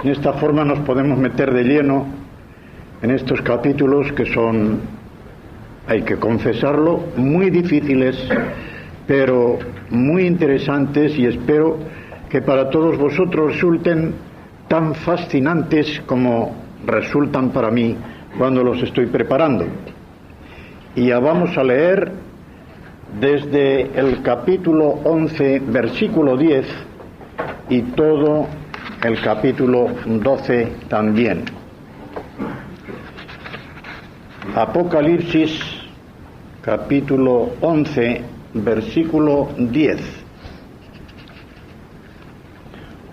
En esta forma nos podemos meter de lleno en estos capítulos que son, hay que confesarlo, muy difíciles, pero muy interesantes, y espero que para todos vosotros resulten tan fascinantes como resultan para mí cuando los estoy preparando. Y ya vamos a leer desde el capítulo 11, versículo 10, y todo el capítulo 12 también. Apocalipsis, capítulo 11, versículo 10.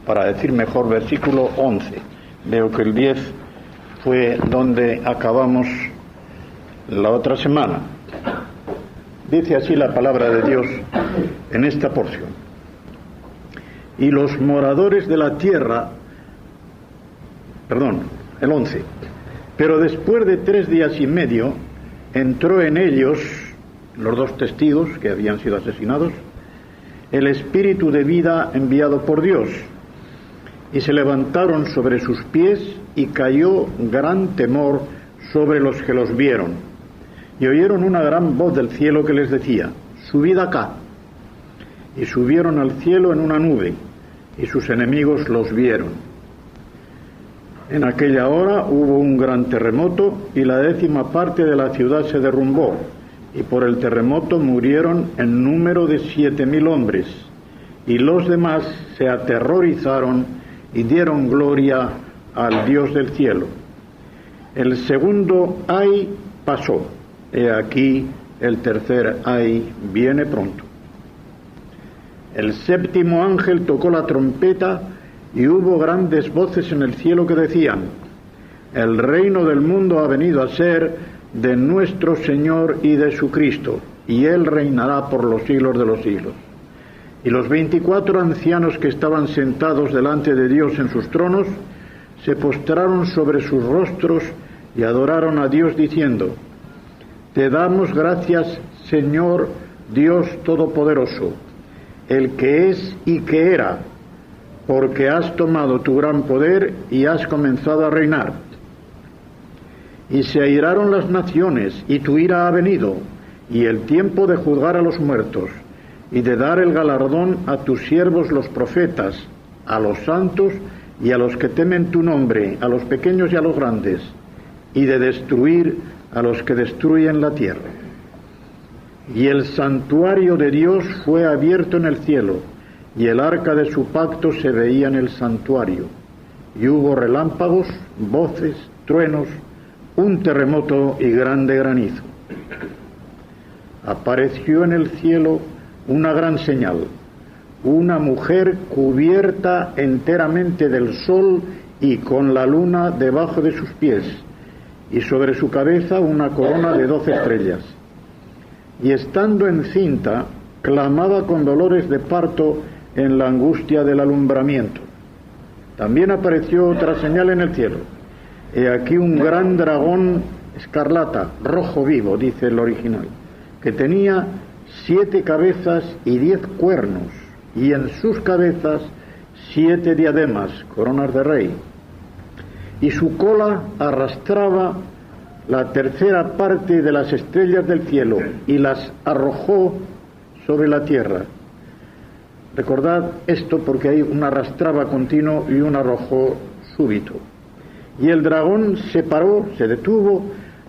Para decir mejor, versículo 11. Veo que el 10 fue donde acabamos la otra semana. Dice así la palabra de Dios en esta porción: y los moradores de la tierra, el 11, pero después de 3 días y medio entró en ellos, los 2 testigos que habían sido asesinados, el espíritu de vida enviado por Dios, y se levantaron sobre sus pies, y cayó gran temor sobre los que los vieron, y oyeron una gran voz del cielo que les decía: subid acá. Y subieron al cielo en una nube, y sus enemigos los vieron. En aquella hora hubo un gran terremoto, y la 10ª parte de la ciudad se derrumbó, y por el terremoto murieron en número de 7,000 hombres, y los demás se aterrorizaron y dieron gloria al Dios del cielo. El segundo ay pasó, he aquí el tercer ay viene pronto. El 7º ángel tocó la trompeta, y hubo grandes voces en el cielo que decían: el reino del mundo ha venido a ser de nuestro Señor y de su Cristo, y Él reinará por los siglos de los siglos. Y los 24 ancianos que estaban sentados delante de Dios en sus tronos se postraron sobre sus rostros y adoraron a Dios diciendo: te damos gracias, Señor Dios Todopoderoso, el que es y que era, porque has tomado tu gran poder y has comenzado a reinar. Y se airaron las naciones, y tu ira ha venido, y el tiempo de juzgar a los muertos, y de dar el galardón a tus siervos los profetas, a los santos y a los que temen tu nombre, a los pequeños y a los grandes, y de destruir a los que destruyen la tierra. Y el santuario de Dios fue abierto en el cielo, y el arca de su pacto se veía en el santuario, y hubo relámpagos, voces, truenos, un terremoto y grande granizo. Apareció en el cielo una gran señal: una mujer cubierta enteramente del sol y con la luna debajo de sus pies, y sobre su cabeza una corona de 12 estrellas. Y estando encinta, clamaba con dolores de parto en la angustia del alumbramiento. También apareció otra señal en el cielo: he aquí un gran dragón escarlata, rojo vivo, dice el original, que tenía 7 cabezas y 10 cuernos, y en sus cabezas 7 diademas, coronas de rey. Y su cola arrastraba la 3ª parte de las estrellas del cielo, y las arrojó sobre la tierra. Recordad esto, porque hay un arrastraba continuo y un arrojó súbito. Y el dragón se paró, se detuvo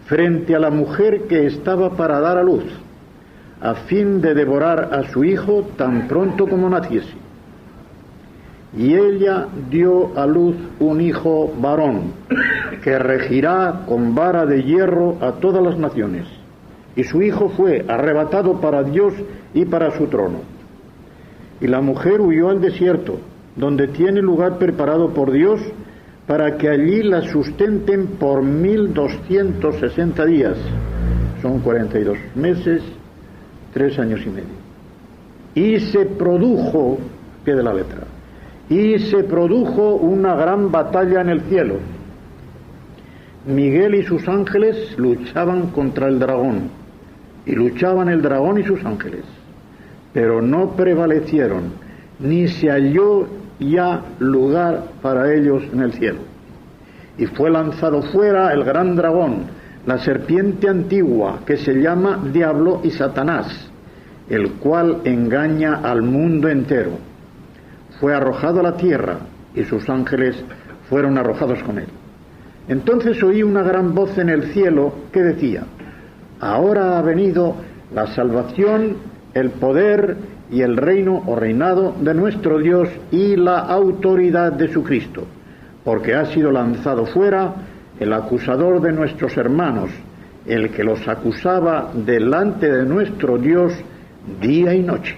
frente a la mujer que estaba para dar a luz, a fin de devorar a su hijo tan pronto como naciese. Y ella dio a luz un hijo varón, que regirá con vara de hierro a todas las naciones. Y su hijo fue arrebatado para Dios y para su trono. Y la mujer huyó al desierto, donde tiene lugar preparado por Dios, para que allí la sustenten por 1260 días. Son 42 meses, 3 años y medio. Y se produjo, pie de la letra, y se produjo una gran batalla en el cielo. Miguel y sus ángeles luchaban contra el dragón, y luchaban el dragón y sus ángeles, pero no prevalecieron, ni se halló ya lugar para ellos en el cielo. Y fue lanzado fuera el gran dragón, la serpiente antigua, que se llama Diablo y Satanás, el cual engaña al mundo entero. Fue arrojado a la tierra, y sus ángeles fueron arrojados con él. Entonces oí una gran voz en el cielo que decía: ahora ha venido la salvación, el poder y el reino o reinado de nuestro Dios y la autoridad de su Cristo, porque ha sido lanzado fuera el acusador de nuestros hermanos, el que los acusaba delante de nuestro Dios día y noche.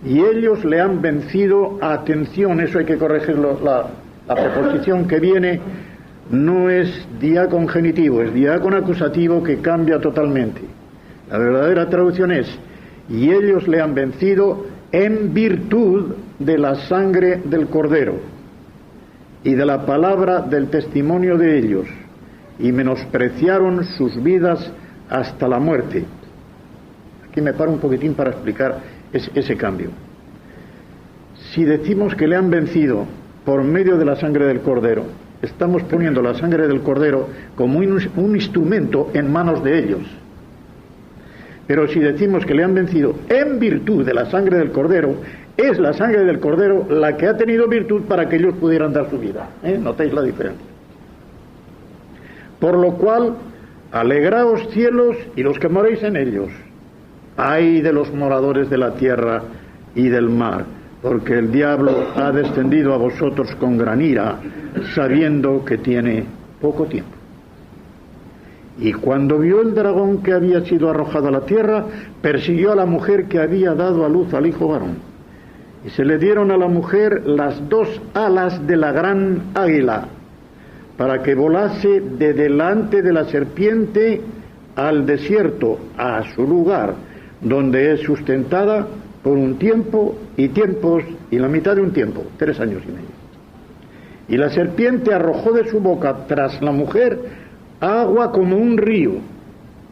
Y ellos le han vencido. Atención, eso hay que corregirlo, la preposición que viene no es día con genitivo, es día con acusativo, que cambia totalmente. La verdadera traducción es: y ellos le han vencido en virtud de la sangre del Cordero y de la palabra del testimonio de ellos, y menospreciaron sus vidas hasta la muerte. Aquí me paro un poquitín para explicar ese cambio. Si decimos que le han vencido por medio de la sangre del Cordero, estamos poniendo la sangre del Cordero como un instrumento en manos de ellos. Pero si decimos que le han vencido en virtud de la sangre del Cordero, es la sangre del Cordero la que ha tenido virtud para que ellos pudieran dar su vida. ¿Notáis la diferencia? Por lo cual, alegraos cielos y los que moréis en ellos. Ay de los moradores de la tierra y del mar, porque el diablo ha descendido a vosotros con gran ira, sabiendo que tiene poco tiempo. Y cuando vio el dragón que había sido arrojado a la tierra, persiguió a la mujer que había dado a luz al hijo varón. Y se le dieron a la mujer las 2 alas de la gran águila, para que volase de delante de la serpiente al desierto, a su lugar, donde es sustentada por un tiempo y tiempos y la mitad de un tiempo, 3 años y medio. Y la serpiente arrojó de su boca tras la mujer agua como un río,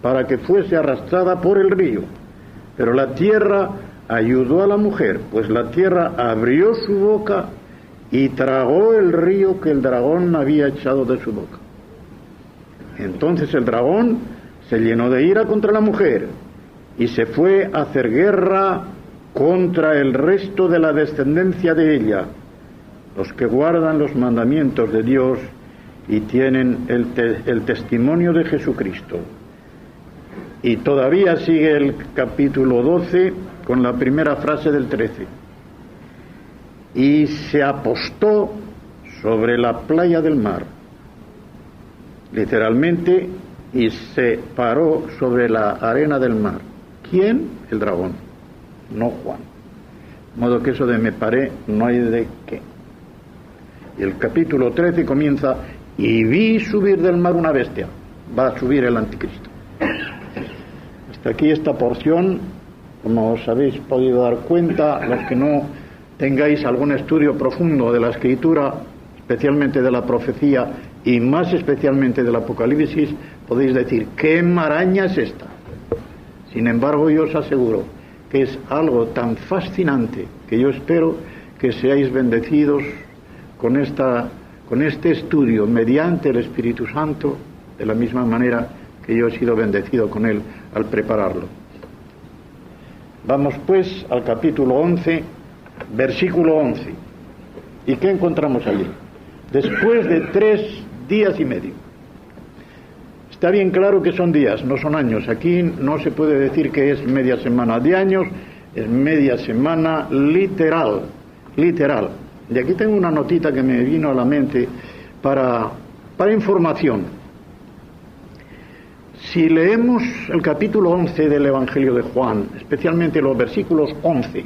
para que fuese arrastrada por el río. Pero la tierra ayudó a la mujer, pues la tierra abrió su boca y tragó el río que el dragón había echado de su boca. Entonces el dragón se llenó de ira contra la mujer y se fue a hacer guerra contra el resto de la descendencia de ella, los que guardan los mandamientos de Dios y tienen el testimonio de Jesucristo. Y todavía sigue el capítulo 12 con la primera frase del 13. Y se apostó sobre la playa del mar, literalmente, y se paró sobre la arena del mar. ¿Quién? El dragón, no Juan. De modo que eso de me paré no hay de qué. Y el capítulo 13 comienza: y vi subir del mar una bestia. Va a subir el anticristo. Hasta aquí esta porción. Como os habéis podido dar cuenta, los que no tengáis algún estudio profundo de la Escritura, especialmente de la profecía y más especialmente del Apocalipsis, podéis decir: ¿qué maraña es esta? Sin embargo, yo os aseguro que es algo tan fascinante que yo espero que seáis bendecidos con este estudio mediante el Espíritu Santo, de la misma manera que yo he sido bendecido con él al prepararlo. Vamos pues al capítulo 11, versículo 11. ¿Y qué encontramos allí? Después de 3 días y medio. Está bien claro que son días, no son años. Aquí no se puede decir que es media semana de años, es media semana literal. Y aquí tengo una notita que me vino a la mente para información. Si leemos el capítulo 11 del Evangelio de Juan, especialmente los versículos 11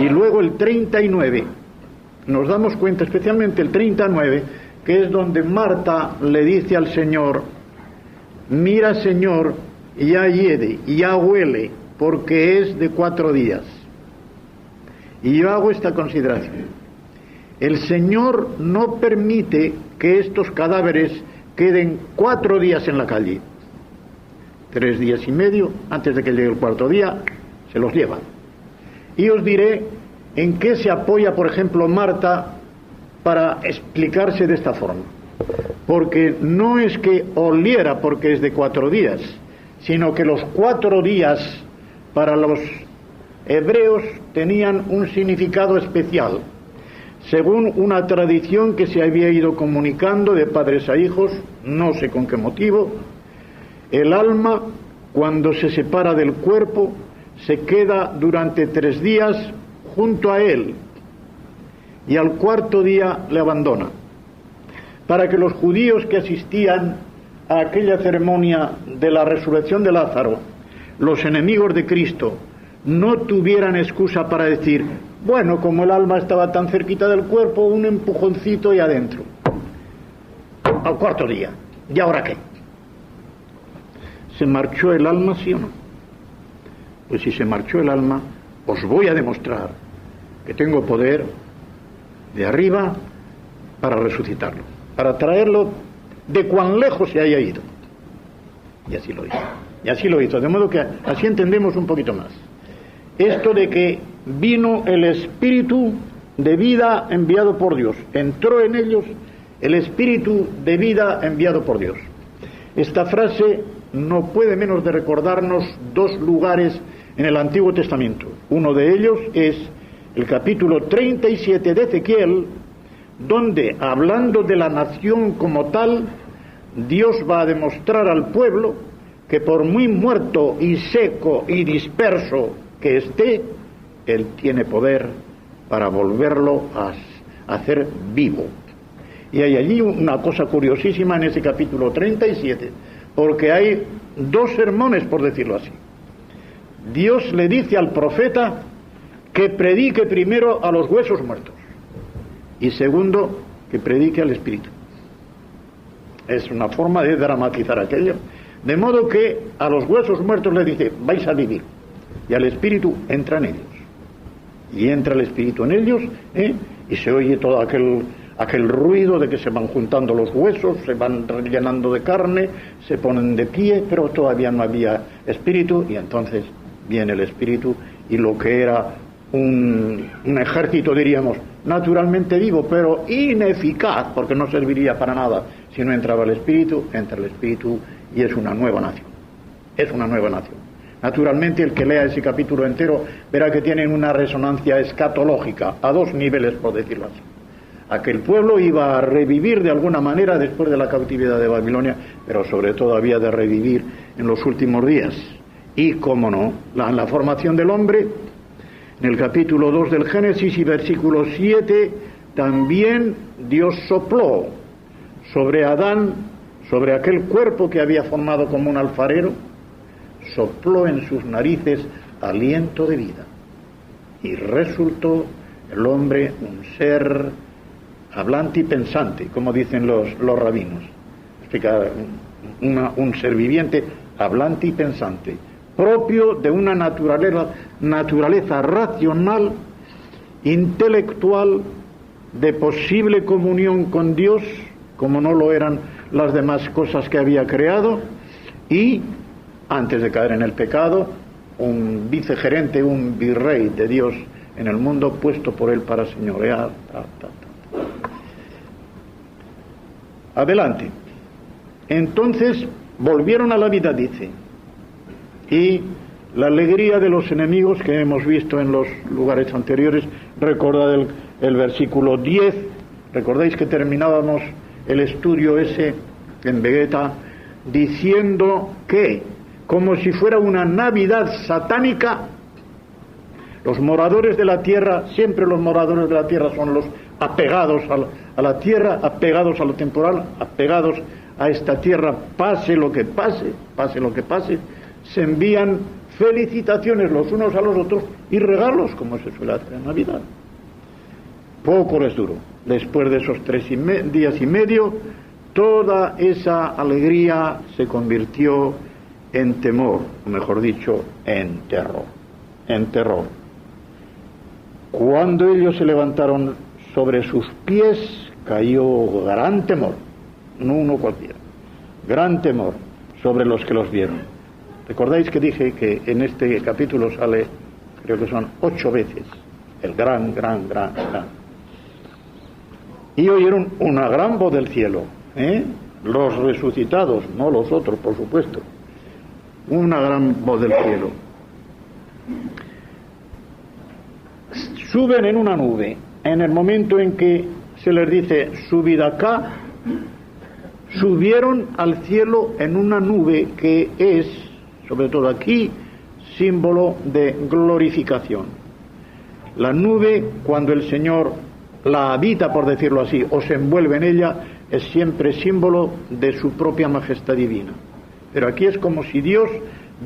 y luego el 39, nos damos cuenta, especialmente el 39, que es donde Marta le dice al Señor: mira, Señor, ya hiede, ya huele, porque es de 4 días. Y yo hago esta consideración: el Señor no permite que estos cadáveres queden 4 días en la calle. 3 días y medio, antes de que llegue el 4º día, se los llevan. Y os diré ¿En qué se apoya, por ejemplo, Marta para explicarse de esta forma? Porque no es que oliera porque es de 4 días, sino que los 4 días para los hebreos tenían un significado especial, según una tradición que se había ido comunicando de padres a hijos, no sé con qué motivo. El alma, cuando se separa del cuerpo, se queda durante 3 días junto a él y al 4.º día le abandona, para que los judíos que asistían a aquella ceremonia de la resurrección de Lázaro, los enemigos de Cristo, no tuvieran excusa para decir: bueno, como el alma estaba tan cerquita del cuerpo, un empujoncito y adentro, al 4.º día, ¿y ahora qué? ¿Se marchó el alma, sí o no? Pues si se marchó el alma, os voy a demostrar que tengo poder de arriba para resucitarlo, para traerlo de cuán lejos se haya ido. Y así lo hizo. Y así lo hizo, de modo que así entendemos un poquito más esto de que vino el Espíritu de vida enviado por Dios, entró en ellos el Espíritu de vida enviado por Dios. Esta frase no puede menos de recordarnos 2 lugares en el Antiguo Testamento. Uno de ellos es el capítulo 37 de Ezequiel, donde, hablando de la nación como tal, Dios va a demostrar al pueblo que por muy muerto y seco y disperso que esté, Él tiene poder para volverlo a hacer vivo. Y hay allí una cosa curiosísima en ese capítulo 37, porque hay 2 sermones, por decirlo así. Dios le dice al profeta que predique primero a los huesos muertos y segundo, que predique al Espíritu. Es una forma de dramatizar aquello, de modo que a los huesos muertos le dice: vais a vivir, y al Espíritu entra en ellos, y entra el Espíritu en ellos, y se oye todo aquel ruido de que se van juntando los huesos, se van rellenando de carne, se ponen de pie, pero todavía no había Espíritu, y entonces viene el Espíritu, y lo que era un ejército, diríamos, naturalmente vivo, pero ineficaz, porque no serviría para nada si no entraba el Espíritu, entra el Espíritu y es una nueva nación. Es una nueva nación. Naturalmente, el que lea ese capítulo entero verá que tienen una resonancia escatológica, a 2 niveles, por decirlo así. Aquel pueblo iba a revivir de alguna manera después de la cautividad de Babilonia, pero sobre todo había de revivir en los últimos días. Y, cómo no, la formación del hombre, en el capítulo 2 del Génesis y versículo 7, también Dios sopló sobre Adán, sobre aquel cuerpo que había formado como un alfarero, sopló en sus narices aliento de vida. Y resultó el hombre un ser hablante y pensante, como dicen los rabinos. Explica, un ser viviente, hablante y pensante, propio de una naturaleza racional, intelectual, de posible comunión con Dios, como no lo eran las demás cosas que había creado, y, antes de caer en el pecado, un vicegerente, un virrey de Dios en el mundo, puesto por Él para señorear. Adelante. Entonces volvieron a la vida, dice, y la alegría de los enemigos que hemos visto en los lugares anteriores. Recordad el versículo 10, recordáis que terminábamos el estudio ese en Vegeta diciendo que, como si fuera una Navidad satánica, los moradores de la tierra, siempre los moradores de la tierra son los apegados a la tierra, apegados a lo temporal, apegados a esta tierra, pase lo que pase, pase lo que pase, se envían felicitaciones los unos a los otros y regalos, como se suele hacer en Navidad. Poco les duró. Después de esos 3 días y medio, toda esa alegría se convirtió en temor, o mejor dicho, en terror. En terror. Cuando ellos se levantaron sobre sus pies, cayó gran temor, no uno cualquiera, gran temor sobre los que los vieron. ¿Recordáis que dije que en este capítulo sale, creo que son 8 veces, el gran. Y oyeron una gran voz del cielo, los resucitados, no los otros, por supuesto, una gran voz del cielo. Suben en una nube. En el momento en que se les dice subid acá, subieron al cielo en una nube que es, sobre todo aquí, símbolo de glorificación. La nube, cuando el Señor la habita, por decirlo así, o se envuelve en ella, es siempre símbolo de su propia majestad divina. Pero aquí es como si Dios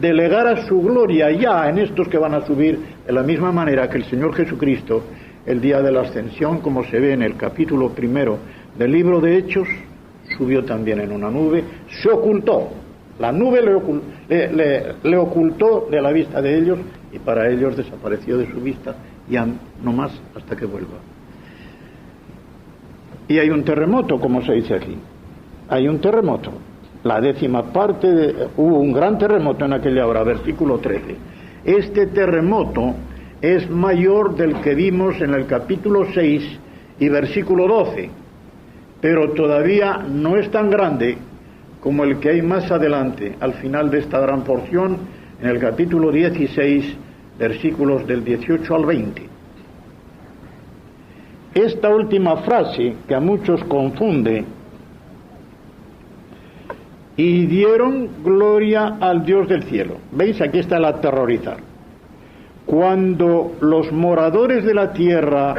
delegara su gloria ya en estos que van a subir, de la misma manera que el Señor Jesucristo, el día de la ascensión, como se ve en el capítulo 1 del libro de Hechos, subió también en una nube, se ocultó. La nube le ocultó de la vista de ellos, y para ellos desapareció de su vista, ya no más hasta que vuelva. Y hay un terremoto, como se dice aquí. Hay un terremoto. La 10ª parte hubo un gran terremoto en aquella hora, versículo 13. Este terremoto es mayor del que vimos en el capítulo 6 y versículo 12, pero todavía no es tan grande como el que hay más adelante, al final de esta gran porción, en el capítulo 16, versículos del 18 al 20. Esta última frase, que a muchos confunde, y dieron gloria al Dios del cielo. ¿Veis? Aquí está el aterrorizar. Cuando los moradores de la tierra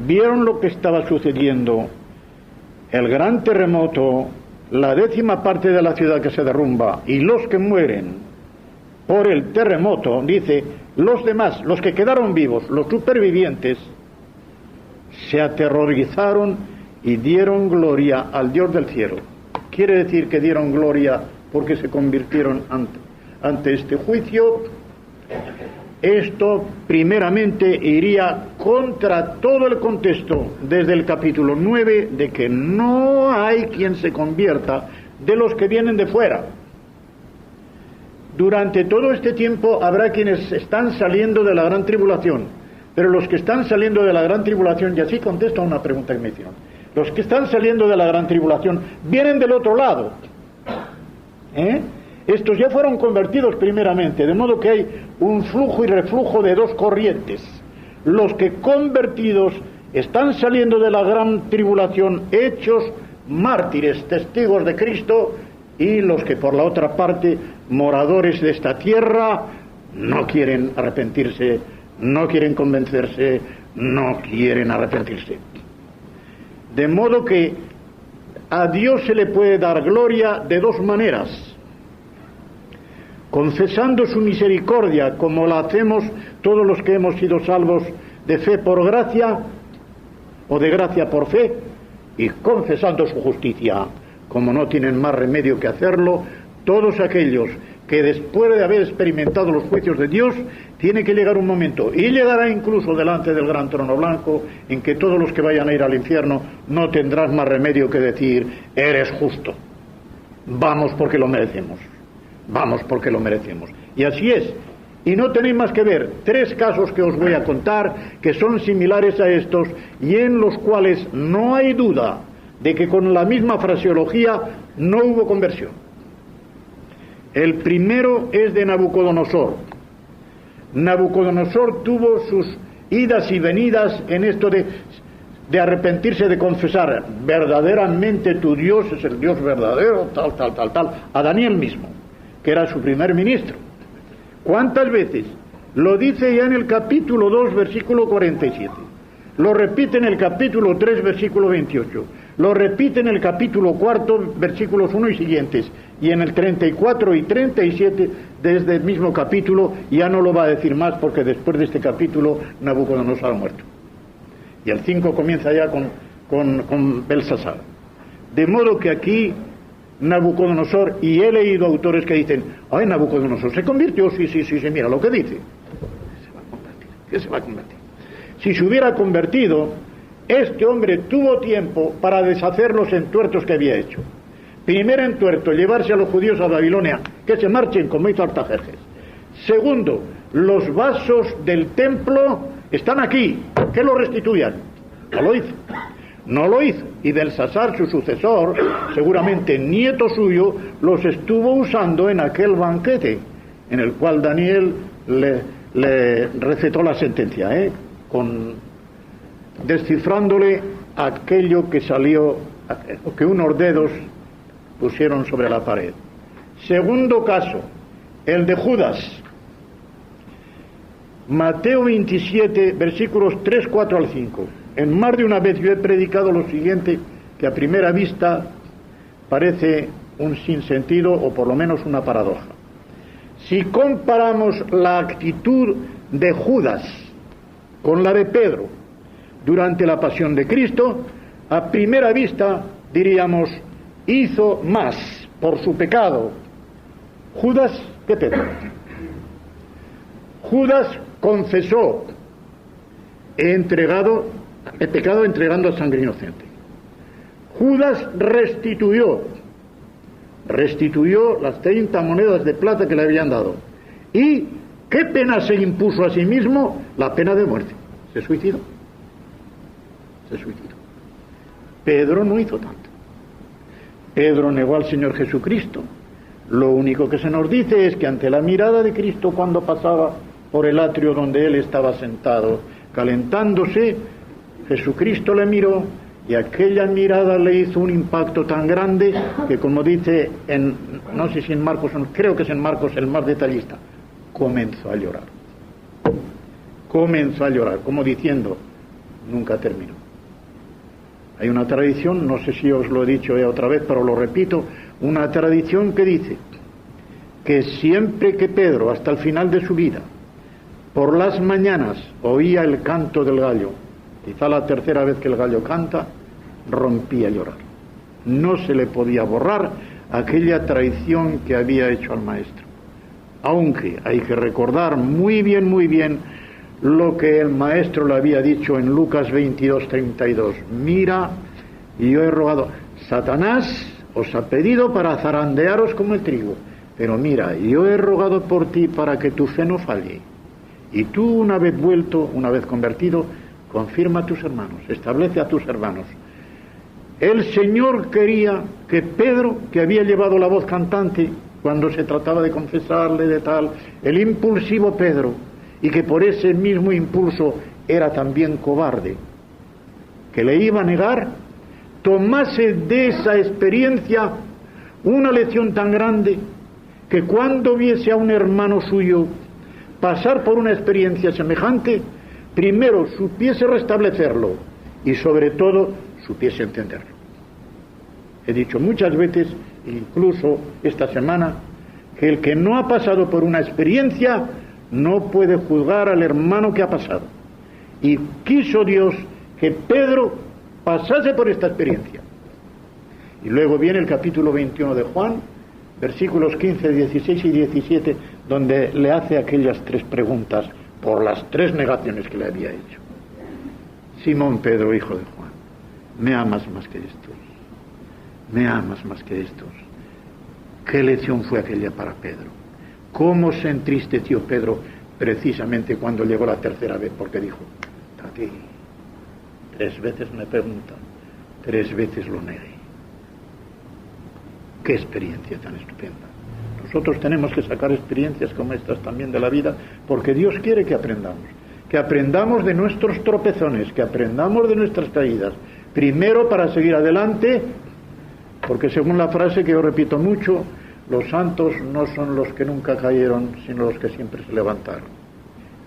vieron lo que estaba sucediendo, el gran terremoto, la 10ª parte de la ciudad que se derrumba y los que mueren por el terremoto, dice, los demás, los que quedaron vivos, los supervivientes, se aterrorizaron y dieron gloria al Dios del cielo. Quiere decir que dieron gloria porque se convirtieron ante este juicio. Esto primeramente iría contra todo el contexto desde el capítulo 9 de que no hay quien se convierta de los que vienen de fuera. Durante todo este tiempo habrá quienes están saliendo de la gran tribulación, pero los que están saliendo de la gran tribulación, y así contesto a una pregunta que me hicieron, los que están saliendo de la gran tribulación vienen del otro lado. Estos ya fueron convertidos primeramente, de modo que hay un flujo y reflujo de dos corrientes. Los que convertidos están saliendo de la gran tribulación hechos mártires, testigos de Cristo, y los que por la otra parte, moradores de esta tierra, no quieren arrepentirse, no quieren convencerse, no quieren arrepentirse. De modo que a Dios se le puede dar gloria de dos maneras: confesando su misericordia, como la hacemos todos los que hemos sido salvos de fe por gracia, o de gracia por fe, y confesando su justicia, como no tienen más remedio que hacerlo todos aquellos que después de haber experimentado los juicios de Dios, tiene que llegar un momento, y llegará incluso delante del gran trono blanco, en que todos los que vayan a ir al infierno no tendrán más remedio que decir: eres justo, vamos porque lo merecemos. Vamos porque lo merecemos. Y así es. Y no tenéis más que ver 3 casos que os voy a contar, que son similares a estos, y en los cuales no hay duda de que con la misma fraseología no hubo conversión. El primero es de Nabucodonosor. Nabucodonosor tuvo sus idas y venidas en esto de arrepentirse, de confesar: verdaderamente tu Dios es el Dios verdadero, tal, a Daniel mismo, que era su primer ministro. ¿Cuántas veces? Lo dice ya en el capítulo 2, versículo 47. Lo repite en el capítulo 3, versículo 28. Lo repite en el capítulo 4, versículos 1 y siguientes. Y en el 34 y 37, desde el mismo capítulo, ya no lo va a decir más, porque después de este capítulo Nabucodonosor ha muerto. Y el 5 comienza ya con Belsasar. De modo que aquí Nabucodonosor, y he leído autores que dicen: ay, Nabucodonosor se convirtió, sí, mira lo que dice. ¿Qué se va a convertir? Si se hubiera convertido, este hombre tuvo tiempo para deshacer los entuertos que había hecho. Primer entuerto, llevarse a los judíos a Babilonia, que se marchen como hizo Artajerjes. Segundo, los vasos del templo están aquí, que lo restituyan. No lo hizo. No lo hizo. Y Belsasar, su sucesor, seguramente nieto suyo, los estuvo usando en aquel banquete en el cual Daniel le recetó la sentencia, descifrándole aquello que salió, que unos dedos pusieron sobre la pared. Segundo caso, el de Judas. Mateo 27, versículos 3, 4 al 5. En más de una vez yo he predicado lo siguiente, que a primera vista parece un sinsentido o por lo menos una paradoja. Si comparamos la actitud de Judas con la de Pedro durante la pasión de Cristo, a primera vista diríamos, hizo más por su pecado Judas que Pedro. Judas confesó, he pecado entregando a sangre inocente. Judas restituyó las 30 monedas de plata que le habían dado. ¿Y qué pena se impuso a sí mismo? La pena de muerte. Se suicidó. Pedro no hizo tanto. Pedro negó al Señor Jesucristo. Lo único que se nos dice es que ante la mirada de Cristo cuando pasaba por el atrio donde él estaba sentado, calentándose, Jesucristo le miró y aquella mirada le hizo un impacto tan grande que, como dice no sé si en Marcos, creo que es en Marcos el más detallista, comenzó a llorar, como diciendo, nunca terminó. Hay una tradición, no sé si os lo he dicho ya otra vez, pero lo repito, una tradición que dice que siempre que Pedro, hasta el final de su vida, por las mañanas oía el canto del gallo, quizá la tercera vez que el gallo canta, rompía a llorar. No se le podía borrar aquella traición que había hecho al maestro. Aunque hay que recordar muy bien lo que el maestro le había dicho en Lucas 22:32. Mira, yo he rogado, Satanás os ha pedido para zarandearos como el trigo, pero mira, yo he rogado por ti para que tu fe no falle. Y tú, una vez vuelto, una vez convertido, confirma a tus hermanos, establece a tus hermanos. El Señor quería que Pedro, que había llevado la voz cantante cuando se trataba de confesarle de tal, el impulsivo Pedro, y que por ese mismo impulso era también cobarde, que le iba a negar, tomase de esa experiencia una lección tan grande que cuando viese a un hermano suyo pasar por una experiencia semejante, primero supiese restablecerlo y sobre todo supiese entenderlo. He dicho muchas veces, incluso esta semana, que el que no ha pasado por una experiencia no puede juzgar al hermano que ha pasado. Y quiso Dios que Pedro pasase por esta experiencia. Y luego viene el capítulo 21 de Juan, versículos 15, 16 y 17, donde le hace aquellas 3 preguntas por las 3 negaciones que le había hecho. Simón Pedro, hijo de Juan, ¿me amas más que estos? ¿Me amas más que estos? ¿Qué lección fue aquella para Pedro? ¿Cómo se entristeció Pedro precisamente cuando llegó la tercera vez? Porque dijo, aquí 3 veces me preguntan, 3 veces lo negué. ¡Qué experiencia tan estupenda! Nosotros tenemos que sacar experiencias como estas también de la vida, porque Dios quiere que aprendamos de nuestros tropezones, que aprendamos de nuestras caídas, primero para seguir adelante, porque según la frase que yo repito mucho, los santos no son los que nunca cayeron, sino los que siempre se levantaron.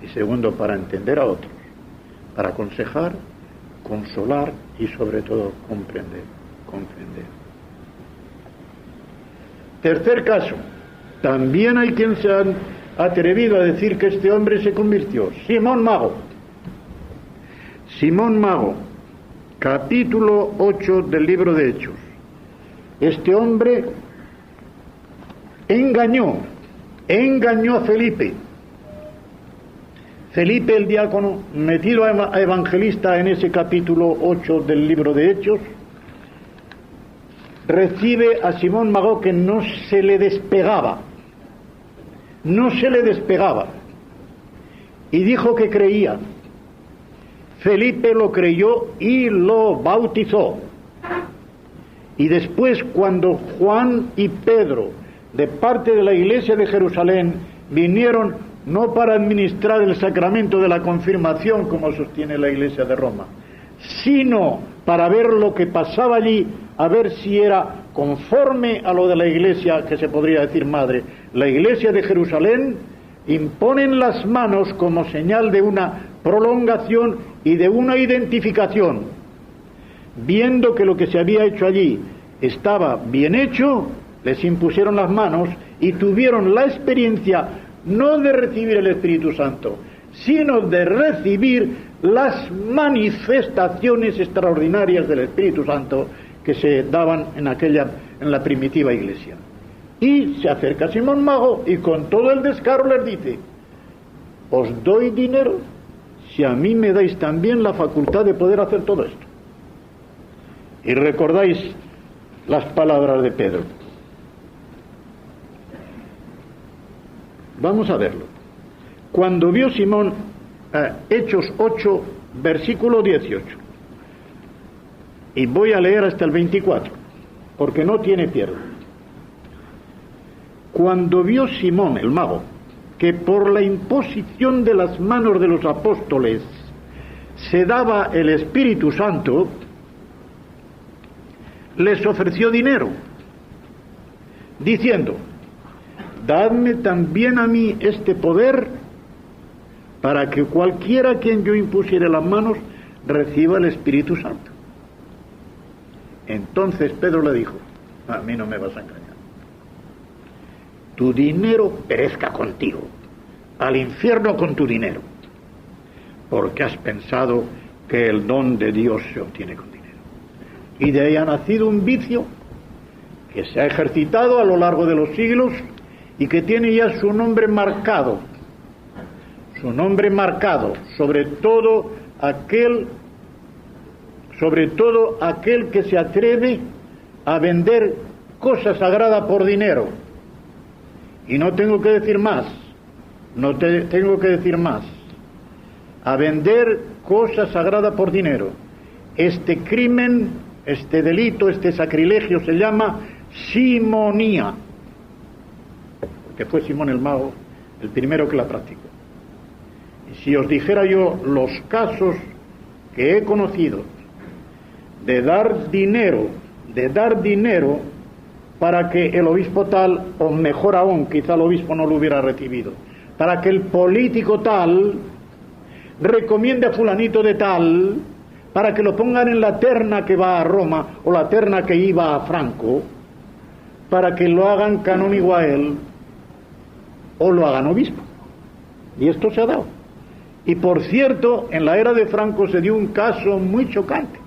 Y segundo, para entender a otros, para aconsejar, consolar y sobre todo comprender. Tercer caso, también hay quien se ha atrevido a decir que este hombre se convirtió. Simón Mago, capítulo 8 del libro de Hechos. Este hombre engañó a Felipe. Felipe el diácono, metido a evangelista en ese capítulo 8 del libro de Hechos, recibe a Simón Mago que no se le despegaba, y dijo que creía, Felipe lo creyó y lo bautizó. Y después, cuando Juan y Pedro, de parte de la iglesia de Jerusalén, vinieron no para administrar el sacramento de la confirmación, como sostiene la iglesia de Roma, sino para ver lo que pasaba allí, a ver si era conforme a lo de la iglesia, que se podría decir madre, la iglesia de Jerusalén, imponen las manos como señal de una prolongación y de una identificación. Viendo que lo que se había hecho allí estaba bien hecho, les impusieron las manos y tuvieron la experiencia no de recibir el Espíritu Santo, sino de recibir las manifestaciones extraordinarias del Espíritu Santo que se daban en la primitiva iglesia. Y se acerca Simón Mago y con todo el descaro les dice: os doy dinero si a mí me dais también la facultad de poder hacer todo esto. Y recordáis las palabras de Pedro. Vamos a verlo. Cuando vio Simón, Hechos 8, versículo 18. Y voy a leer hasta el 24, porque no tiene pierde. Cuando vio Simón, el mago, que por la imposición de las manos de los apóstoles se daba el Espíritu Santo, les ofreció dinero, diciendo: dadme también a mí este poder, para que cualquiera a quien yo impusiere las manos reciba el Espíritu Santo. Entonces Pedro le dijo: a mí no me vas a engañar. Tu dinero perezca contigo, al infierno con tu dinero, porque has pensado que el don de Dios se obtiene con dinero. Y de ahí ha nacido un vicio que se ha ejercitado a lo largo de los siglos y que tiene ya su nombre marcado sobre todo aquel que se atreve a vender cosa sagrada por dinero. Y no tengo que decir más, a vender cosa sagrada por dinero. Este crimen, este delito, este sacrilegio se llama simonía, porque fue Simón el mago el primero que la practicó. Y si os dijera yo los casos que he conocido de dar dinero para que el obispo tal, o mejor aún, quizá el obispo no lo hubiera recibido, para que el político tal recomiende a fulanito de tal, para que lo pongan en la terna que va a Roma o la terna que iba a Franco, para que lo hagan canónigo a él o lo hagan obispo. Y esto se ha dado. Y por cierto, en la era de Franco se dio un caso muy chocante,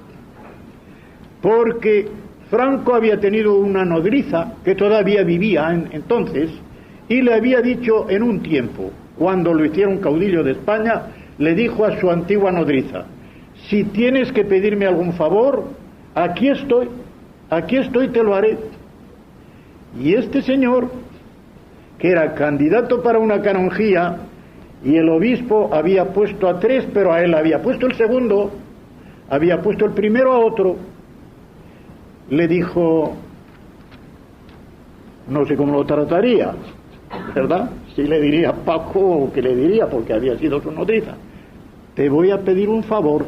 porque Franco había tenido una nodriza que todavía vivía entonces, y le había dicho en un tiempo, cuando lo hicieron caudillo de España, le dijo a su antigua nodriza: si tienes que pedirme algún favor, aquí estoy, te lo haré. Y este señor, que era candidato para una canonjía, y el obispo había puesto a 3, pero a él había puesto el segundo, había puesto el primero a otro, le dijo, no sé cómo lo trataría, ¿verdad? Si le diría Paco o qué le diría, porque había sido su nodriza: te voy a pedir un favor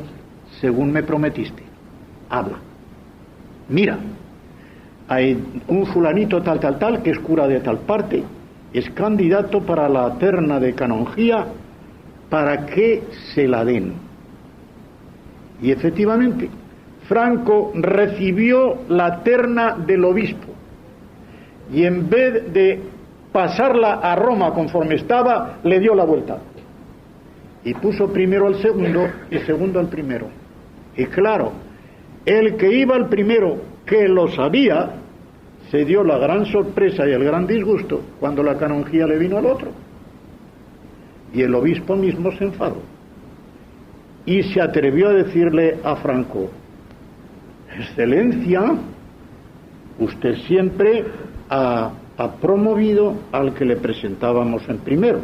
según me prometiste, habla. Mira, hay un fulanito tal, que es cura de tal parte, es candidato para la terna de canonjía, para que se la den. Y efectivamente, Franco recibió la terna del obispo, y en vez de pasarla a Roma conforme estaba, le dio la vuelta y puso primero al segundo y segundo al primero. Y claro, el que iba al primero, que lo sabía, se dio la gran sorpresa y el gran disgusto cuando la canonjía le vino al otro, y el obispo mismo se enfadó y se atrevió a decirle a Franco: Excelencia, usted siempre ha promovido al que le presentábamos en primero.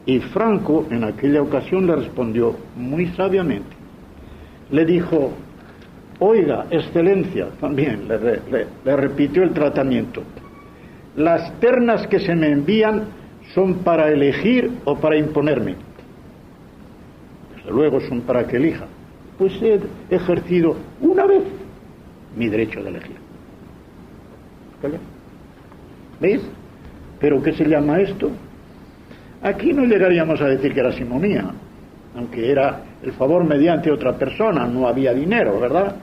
Y Franco en aquella ocasión le respondió muy sabiamente. Le dijo: oiga, excelencia, también le repitió el tratamiento. Las ternas que se me envían son para elegir o para imponerme. Desde luego son para que elija. Pues he ejercido una vez mi derecho de elegir. ¿Veis? ¿Pero qué se llama esto? Aquí no llegaríamos a decir que era simonía, aunque era el favor mediante otra persona, no había dinero, ¿verdad?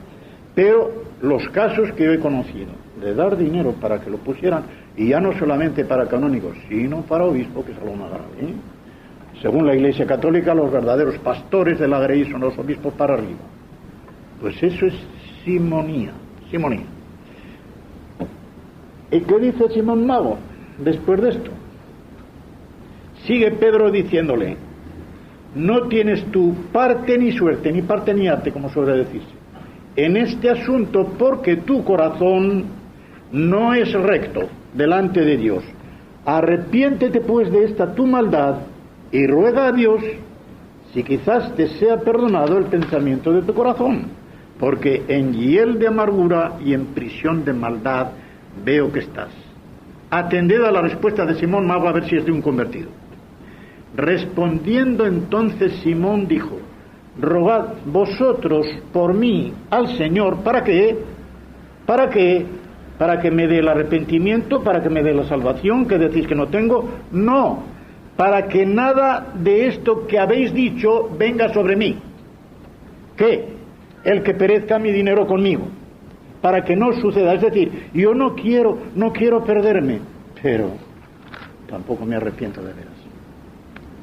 Pero los casos que yo he conocido de dar dinero para que lo pusieran, y ya no solamente para canónigos, sino para obispo, que es algo más grave, ¿eh? Según la Iglesia Católica, los verdaderos pastores de la grey son los obispos para arriba. Pues eso es simonía. ¿Y qué dice Simón Mago después de esto? Sigue Pedro diciéndole: no tienes tú parte ni suerte, ni parte ni arte, como suele decirse, en este asunto, porque tu corazón no es recto delante de Dios. Arrepiéntete pues de esta tu maldad y ruega a Dios si quizás te sea perdonado el pensamiento de tu corazón, porque en hiel de amargura y en prisión de maldad veo que estás. Atended a la respuesta de Simón Mago a ver si es de un convertido. Respondiendo entonces Simón dijo: rogad vosotros por mí al Señor. ¿Para qué? ¿Para qué? ¿Para que me dé el arrepentimiento? ¿Para que me dé la salvación que decís que no tengo? No, para que nada de esto que habéis dicho venga sobre mí. ¿Qué? El que perezca mi dinero conmigo, para que no suceda. Es decir, yo no quiero perderme, pero tampoco me arrepiento de veras.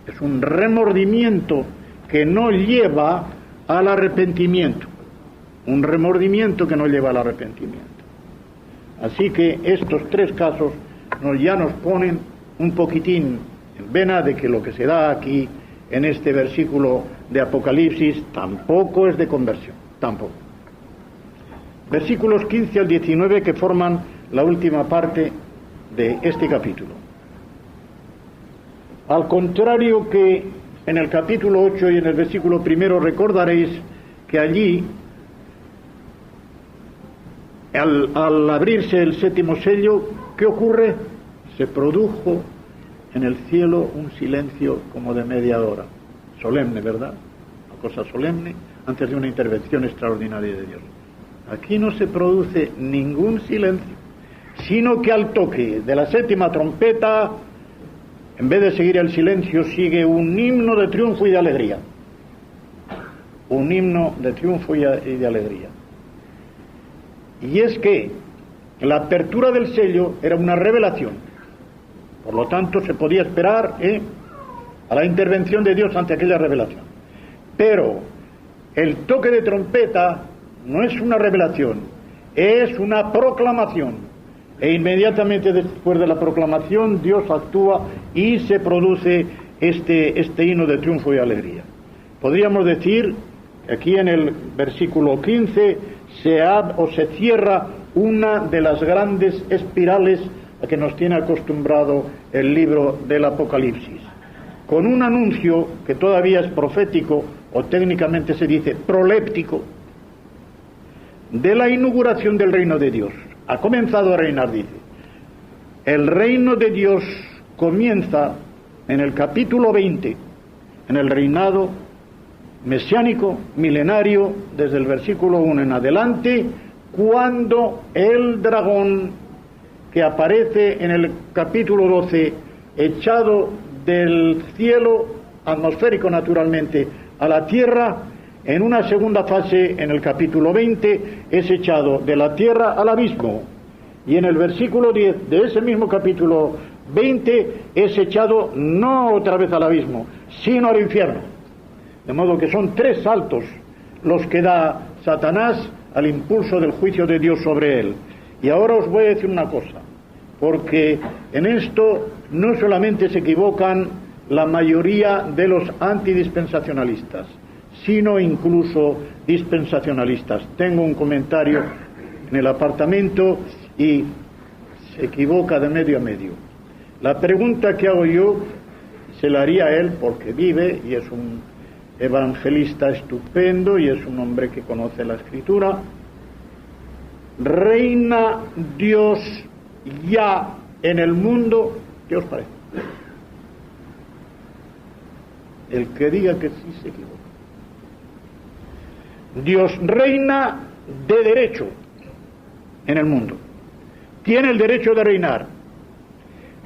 Es un remordimiento que no lleva al arrepentimiento. Un remordimiento que no lleva al arrepentimiento. Así que estos tres casos ya nos ponen un poquitín en vena de que lo que se da aquí en este versículo de Apocalipsis tampoco es de conversión, tampoco. Versículos 15 al 19 que forman la última parte de este capítulo. Al contrario que en el capítulo 8 y en el versículo 1 recordaréis que allí, al abrirse el séptimo sello, ¿qué ocurre? Se produjo en el cielo un silencio como de media hora. Solemne, ¿verdad? Una cosa solemne antes de una intervención extraordinaria de Dios. Aquí no se produce ningún silencio, sino que al toque de la séptima trompeta, en vez de seguir el silencio, sigue un himno de triunfo y de alegría. Un himno de triunfo y de alegría. Y es que la apertura del sello era una revelación. Por lo tanto, se podía esperar a la intervención de Dios ante aquella revelación. Pero el toque de trompeta no es una revelación, es una proclamación. E inmediatamente después de la proclamación, Dios actúa y se produce este himno de triunfo y alegría. Podríamos decir que aquí en el versículo 15 se cierra una de las grandes espirales a que nos tiene acostumbrado el libro del Apocalipsis, con un anuncio que todavía es profético, o técnicamente se dice proléptico, de la inauguración del reino de Dios. Ha comenzado a reinar, dice. El reino de Dios comienza en el capítulo 20, en el reinado mesiánico, milenario, desde el versículo 1 en adelante, cuando el dragón que aparece en el capítulo 12, echado del cielo atmosférico naturalmente a la tierra, en una segunda fase, en el capítulo 20, es echado de la tierra al abismo. Y en el versículo 10 de ese mismo capítulo 20 es echado no otra vez al abismo, sino al infierno. De modo que son tres saltos los que da Satanás al impulso del juicio de Dios sobre él. Y ahora os voy a decir una cosa, porque en esto no solamente se equivocan la mayoría de los antidispensacionalistas, sino incluso dispensacionalistas. Tengo un comentario en el apartamento y se equivoca de medio a medio. La pregunta que hago yo se la haría a él porque vive y es un evangelista estupendo y es un hombre que conoce la Escritura. Reina Dios ya en el mundo. ¿Qué os parece? El que diga que sí se equivoca. Dios reina de derecho en el mundo. Tiene el derecho de reinar.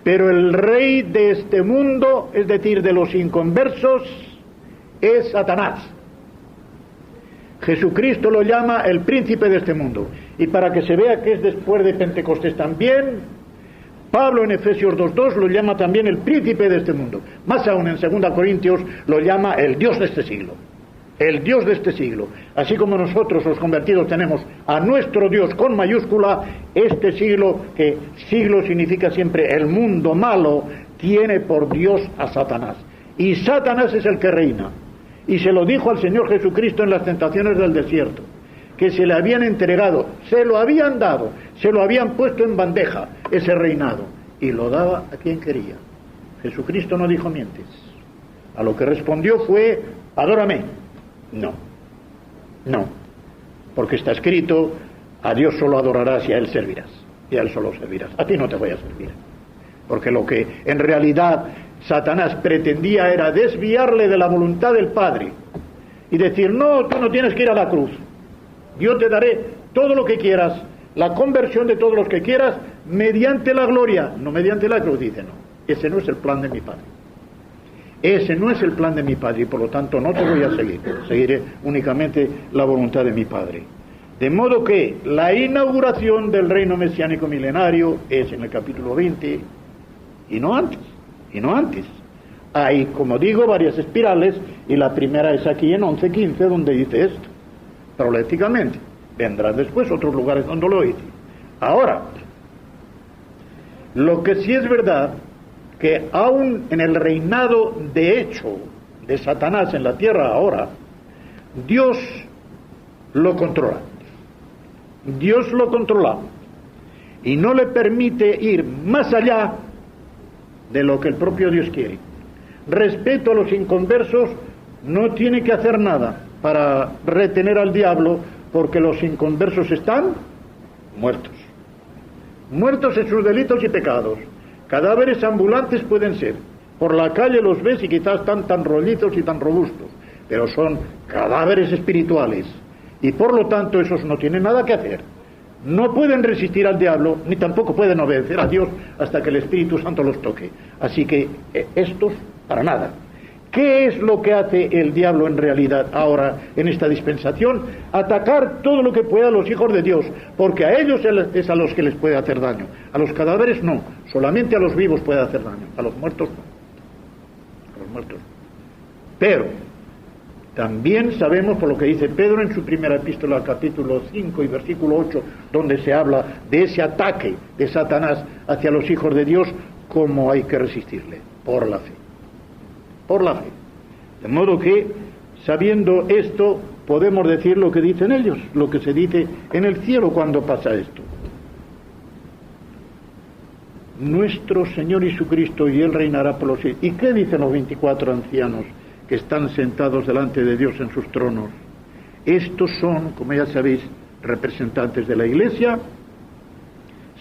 Pero el rey de este mundo, es decir, de los inconversos, es Satanás. Jesucristo lo llama el príncipe de este mundo. Y para que se vea que es después de Pentecostés también, Pablo en Efesios 2:2 lo llama también el príncipe de este mundo. Más aún en 2 Corintios lo llama el Dios de este siglo. El Dios de este siglo. Así como nosotros los convertidos tenemos a nuestro Dios con mayúscula, este siglo, que siglo significa siempre el mundo malo, tiene por Dios a Satanás. Y Satanás es el que reina. Y se lo dijo al Señor Jesucristo en las tentaciones del desierto, que se le habían entregado, se lo habían dado, se lo habían puesto en bandeja, ese reinado, y lo daba a quien quería. Jesucristo no dijo mientes. A lo que respondió fue: adórame. No, porque está escrito: a Dios solo adorarás y a Él servirás, y a Él solo servirás. A ti no te voy a servir, porque lo que en realidad Satanás pretendía era desviarle de la voluntad del Padre y decir: no, tú no tienes que ir a la cruz, yo te daré todo lo que quieras, la conversión de todos los que quieras, mediante la gloria, no mediante la cruz. Dice: no, ese no es el plan de mi Padre. Ese no es el plan de mi Padre, y por lo tanto no te voy a seguir, seguiré únicamente la voluntad de mi Padre. De modo que la inauguración del reino mesiánico milenario es en el capítulo 20, y no antes. Hay, como digo, varias espirales, y la primera es aquí en 11:15, donde dice esto, proféticamente. Vendrán después otros lugares donde lo dice. Ahora, lo que sí es verdad, que aún en el reinado de hecho de Satanás en la tierra ahora, Dios lo controla. Dios lo controla y no le permite ir más allá de lo que el propio Dios quiere. Respecto a los inconversos, no tiene que hacer nada para retener al diablo, porque los inconversos están muertos. Muertos en sus delitos y pecados. Cadáveres ambulantes pueden ser. Por la calle los ves y quizás están tan rollizos y tan robustos, pero son cadáveres espirituales. Y por lo tanto esos no tienen nada que hacer. No pueden resistir al diablo, ni tampoco pueden obedecer a Dios hasta que el Espíritu Santo los toque. Así que estos, para nada. ¿Qué es lo que hace el diablo en realidad ahora en esta dispensación? Atacar todo lo que pueda a los hijos de Dios, porque a ellos es a los que les puede hacer daño. A los cadáveres no, solamente a los vivos puede hacer daño, a los muertos no. A los muertos no. Pero también sabemos, por lo que dice Pedro en su primera epístola, capítulo 5 y versículo 8, donde se habla de ese ataque de Satanás hacia los hijos de Dios, cómo hay que resistirle, por la fe. Por la fe. De modo que, sabiendo esto, podemos decir lo que dicen ellos, lo que se dice en el cielo cuando pasa esto. Nuestro Señor Jesucristo, y Él reinará por los siglos. ¿Y qué dicen los 24 ancianos que están sentados delante de Dios en sus tronos? Estos son, como ya sabéis, representantes de la Iglesia.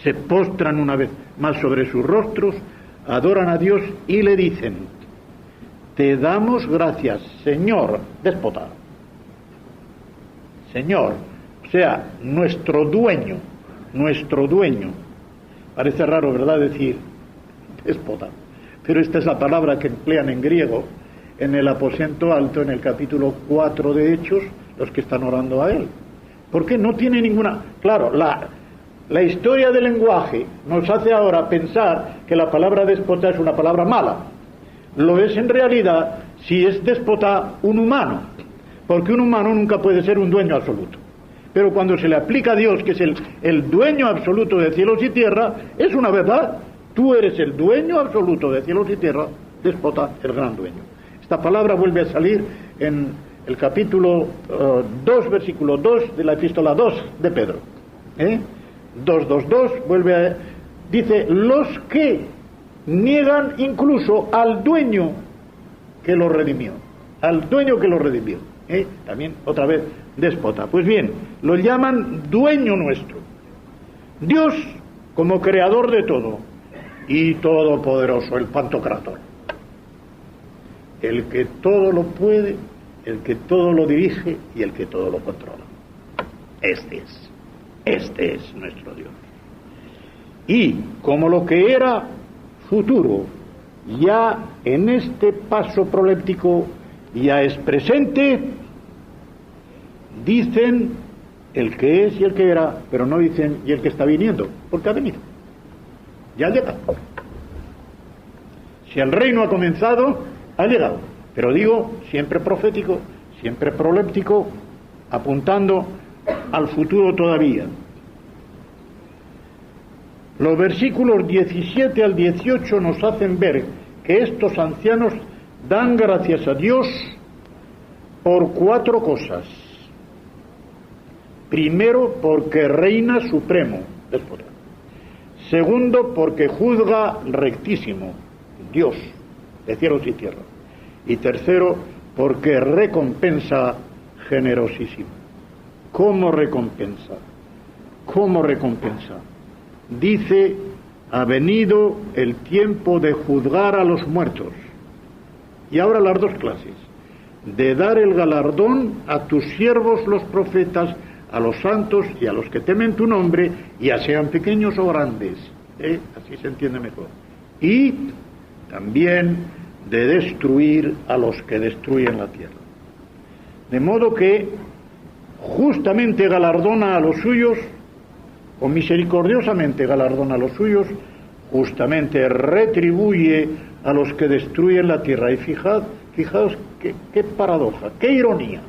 Se postran una vez más sobre sus rostros, adoran a Dios y le dicen: te damos gracias, Señor déspota. Señor, o sea, nuestro dueño. Parece raro, ¿verdad?, decir déspota, pero esta es la palabra que emplean en griego en el aposento alto, en el capítulo 4 de Hechos, los que están orando a Él. Porque no tiene ninguna... Claro, la historia del lenguaje nos hace ahora pensar que la palabra déspota es una palabra mala. Lo es en realidad si es déspota un humano, porque un humano nunca puede ser un dueño absoluto. Pero cuando se le aplica a Dios, que es el dueño absoluto de cielos y tierra, es una verdad. Tú eres el dueño absoluto de cielos y tierra, déspota, el gran dueño. Esta palabra vuelve a salir en el capítulo 2, versículo 2 de la epístola 2 de Pedro. 2:2, dice: los que niegan incluso al dueño que lo redimió, también otra vez déspota. Pues bien, lo llaman dueño nuestro, Dios como creador de todo y todopoderoso, el Pantocrator, el que todo lo puede, el que todo lo dirige y el que todo lo controla. Este es nuestro Dios. Y como lo que era futuro, ya en este paso proléptico ya es presente, dicen el que es y el que era, pero no dicen y el que está viniendo, porque ha venido, ya llega. Si el reino ha comenzado, ha llegado, pero digo, siempre profético, siempre proléptico, apuntando al futuro todavía. Los versículos 17 al 18 nos hacen ver que estos ancianos dan gracias a Dios por 4 cosas. Primero, porque reina supremo, déspota. Segundo, porque juzga rectísimo, Dios, de cielos y tierra. Y tercero, porque recompensa generosísimo. ¿Cómo recompensa? Dice, ha venido el tiempo de juzgar a los muertos. Y ahora las 2 clases. De dar el galardón a tus siervos los profetas, a los santos y a los que temen tu nombre, ya sean pequeños o grandes. Así se entiende mejor. Y también de destruir a los que destruyen la tierra. De modo que justamente galardona a los suyos, o misericordiosamente galardona a los suyos, justamente retribuye a los que destruyen la tierra. Y fijaos qué paradoja, qué ironía.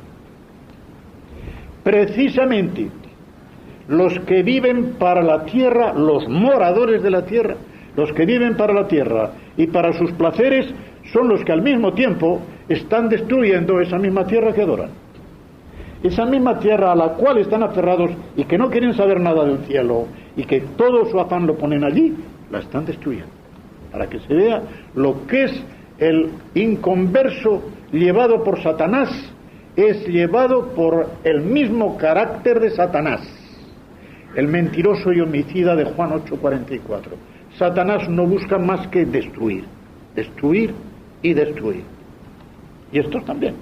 Precisamente los que viven para la tierra, los moradores de la tierra, los que viven para la tierra y para sus placeres, son los que al mismo tiempo están destruyendo esa misma tierra que adoran. Esa misma tierra a la cual están aferrados y que no quieren saber nada del cielo y que todo su afán lo ponen allí, la están destruyendo. Para que se vea lo que es el inconverso llevado por Satanás, es llevado por el mismo carácter de Satanás, el mentiroso y homicida de Juan 8:44. Satanás no busca más que destruir y destruir. Y estos también.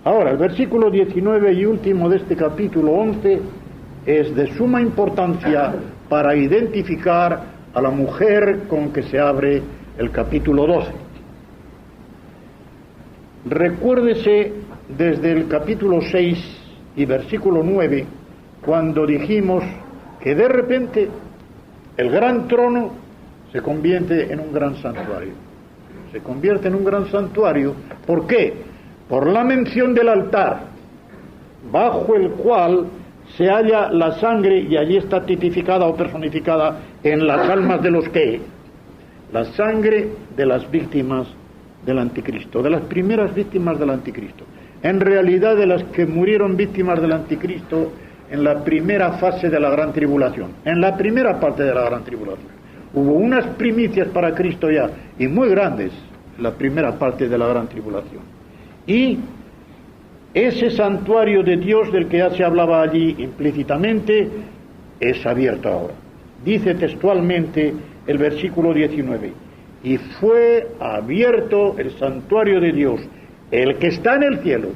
Ahora, el versículo 19 y último de este capítulo 11 es de suma importancia para identificar a la mujer con que se abre el capítulo 12. Recuérdese desde el capítulo 6 y versículo 9, cuando dijimos que de repente el gran trono se convierte en un gran santuario. Se convierte en un gran santuario. ¿Por qué? Por la mención del altar, bajo el cual se halla la sangre, y allí está tipificada o personificada en las almas de los que, la sangre de las víctimas del anticristo, de las primeras víctimas del anticristo, en realidad de las que murieron víctimas del anticristo en la primera fase de la gran tribulación, en la primera parte de la gran tribulación. Hubo unas primicias para Cristo ya, y muy grandes, en la primera parte de la gran tribulación. Y ese santuario de Dios del que ya se hablaba allí implícitamente es abierto ahora. Dice textualmente el versículo 19, y fue abierto el santuario de Dios, el que está en el cielo.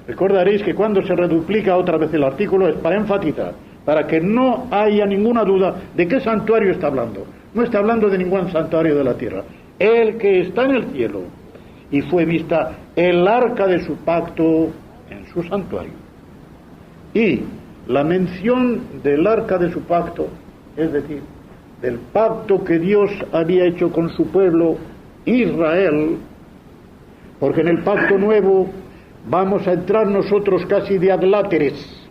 Recordaréis que cuando se reduplica otra vez el artículo es para enfatizar, para que no haya ninguna duda de qué santuario está hablando. No está hablando de ningún santuario de la tierra. El que está en el cielo. Y fue vista el arca de su pacto en su santuario. Y la mención del arca de su pacto, es decir, del pacto que Dios había hecho con su pueblo Israel, porque en el pacto nuevo vamos a entrar nosotros casi de adláteres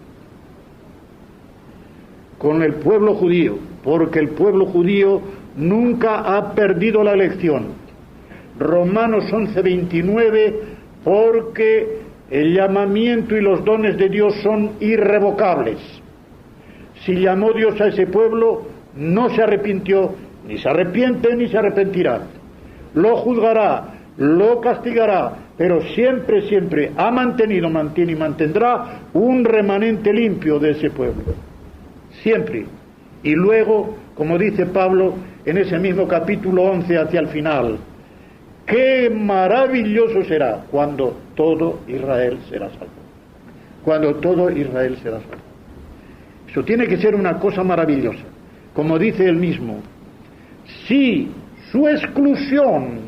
con el pueblo judío, porque el pueblo judío nunca ha perdido la elección. Romanos 11:29, porque el llamamiento y los dones de Dios son irrevocables. Si llamó Dios a ese pueblo, no se arrepintió, ni se arrepiente ni se arrepentirá. Lo juzgará, lo castigará, pero siempre, siempre ha mantenido, mantiene y mantendrá un remanente limpio de ese pueblo. Siempre. Y luego, como dice Pablo en ese mismo capítulo 11 hacia el final, qué maravilloso será cuando todo Israel será salvo. Cuando todo Israel será salvo. Eso tiene que ser una cosa maravillosa. Como dice él mismo, si su exclusión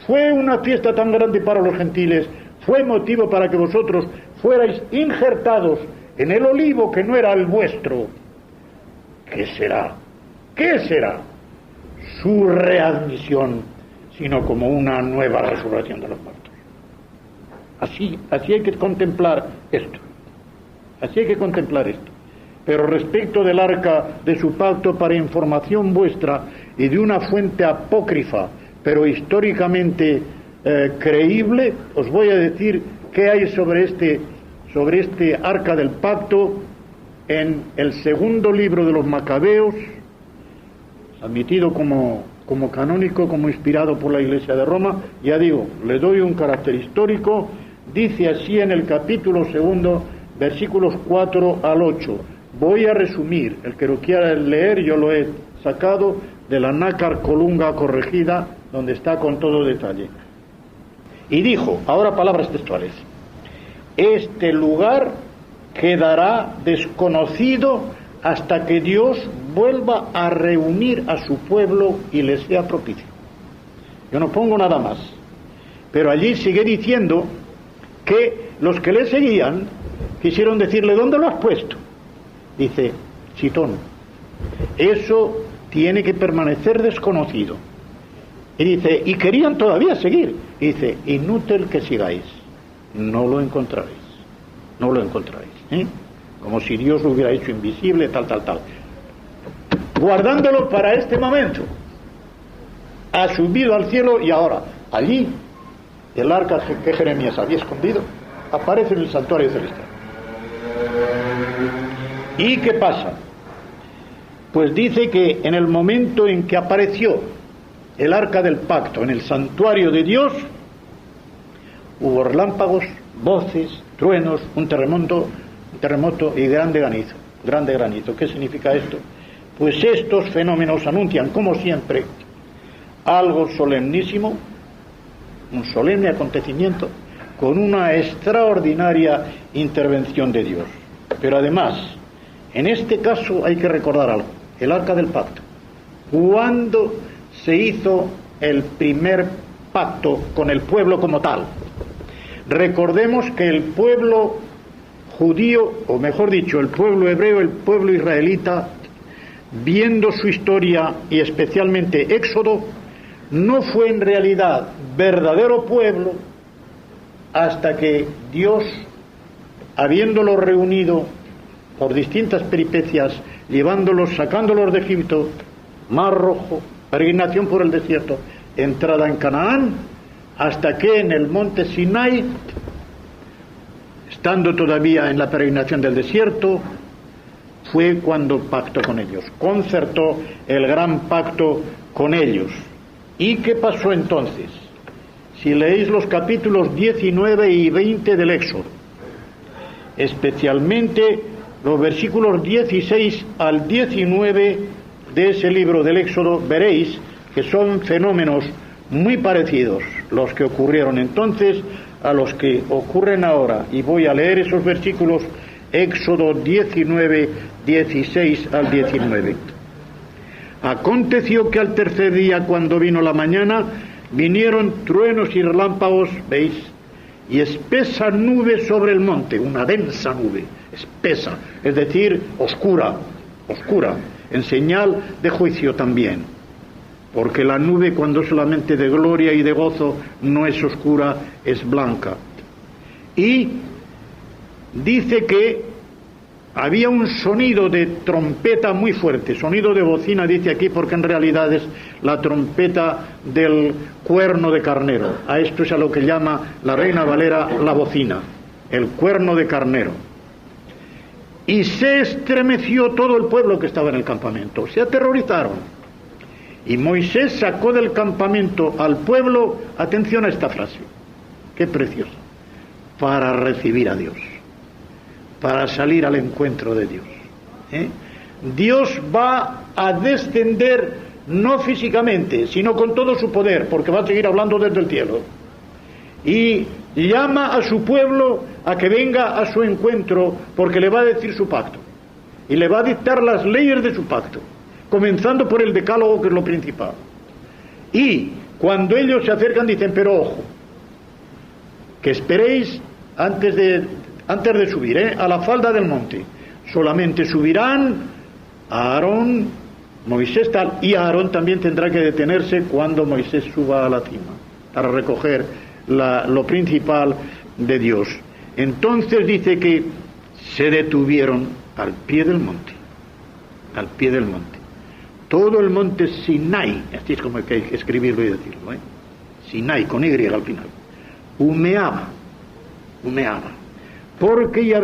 fue una fiesta tan grande para los gentiles, fue motivo para que vosotros fuerais injertados en el olivo que no era el vuestro, ¿qué será? ¿Qué será su readmisión, sino como una nueva resurrección de los muertos? Así hay que contemplar esto. Así hay que contemplar esto. Pero respecto del arca de su pacto, para información vuestra y de una fuente apócrifa, pero históricamente creíble, os voy a decir qué hay sobre este arca del pacto en el segundo libro de los Macabeos, admitido como canónico, como inspirado por la Iglesia de Roma. Ya digo, le doy un carácter histórico. Dice así en el capítulo segundo, versículos 4 al 8. Voy a resumir, el que lo quiera leer, yo lo he sacado de la Nácar Colunga corregida, donde está con todo detalle. Y dijo, ahora palabras textuales, este lugar quedará desconocido hasta que Dios vuelva a reunir a su pueblo y le sea propicio. Yo no pongo nada más, pero allí sigue diciendo que los que le seguían quisieron decirle, ¿dónde lo has puesto? Dice, Chitón, eso tiene que permanecer desconocido. Y dice, y querían todavía seguir. Y dice, inútil que sigáis, no lo encontraréis, no lo encontraréis. Como si Dios lo hubiera hecho invisible, tal. Guardándolo para este momento. Ha subido al cielo y ahora, allí, el arca que Jeremías había escondido, aparece en el santuario celestial. ¿Y qué pasa? Pues dice que en el momento en que apareció el arca del pacto en el santuario de Dios, hubo relámpagos, voces, truenos, un terremoto y grande granizo. ¿Qué significa esto? Pues estos fenómenos anuncian, como siempre, algo solemnísimo, un solemne acontecimiento, con una extraordinaria intervención de Dios. Pero además, en este caso hay que recordar algo, el arca del pacto. ¿Cuándo se hizo el primer pacto con el pueblo como tal? Recordemos que el pueblo judío, o mejor dicho, el pueblo hebreo, el pueblo israelita, viendo su historia y especialmente Éxodo, no fue en realidad verdadero pueblo hasta que Dios, habiéndolos reunido por distintas peripecias, sacándolos de Egipto, Mar Rojo, peregrinación por el desierto, entrada en Canaán, hasta que en el monte Sinai, estando todavía en la peregrinación del desierto, fue cuando pactó con ellos, concertó el gran pacto con ellos. ¿Y qué pasó entonces? Si leéis los capítulos 19 y 20 del Éxodo, especialmente los versículos 16 al 19 de ese libro del Éxodo, veréis que son fenómenos muy parecidos los que ocurrieron entonces a los que ocurren ahora. Y voy a leer esos versículos, Éxodo 19, 16 al 19. Aconteció que al tercer día, cuando vino la mañana, vinieron truenos y relámpagos, ¿veis? Y espesa nube sobre el monte, una densa nube, espesa, es decir, oscura, en señal de juicio también. Porque la nube, cuando es solamente de gloria y de gozo, no es oscura, es blanca. Y dice que había un sonido de trompeta muy fuerte, sonido de bocina, dice aquí, porque en realidad es la trompeta del cuerno de carnero. A esto es a lo que llama la Reina Valera la bocina, el cuerno de carnero. Y se estremeció todo el pueblo que estaba en el campamento, se aterrorizaron. Y Moisés sacó del campamento al pueblo, atención a esta frase, qué preciosa, para recibir a Dios, para salir al encuentro de Dios. Dios va a descender no físicamente, sino con todo su poder, porque va a seguir hablando desde el cielo. Y llama a su pueblo a que venga a su encuentro, porque le va a decir su pacto. Y le va a dictar las leyes de su pacto, comenzando por el decálogo, que es lo principal. Y cuando ellos se acercan dicen, pero ojo, que esperéis antes de subir a la falda del monte. Solamente subirán a Aarón, Moisés tal, y Aarón también tendrá que detenerse cuando Moisés suba a la cima, para recoger lo principal de Dios. Entonces dice que se detuvieron al pie del monte, todo el monte Sinai, así es como hay que escribirlo y decirlo, Sinai con Y al final, humeaba, porque ya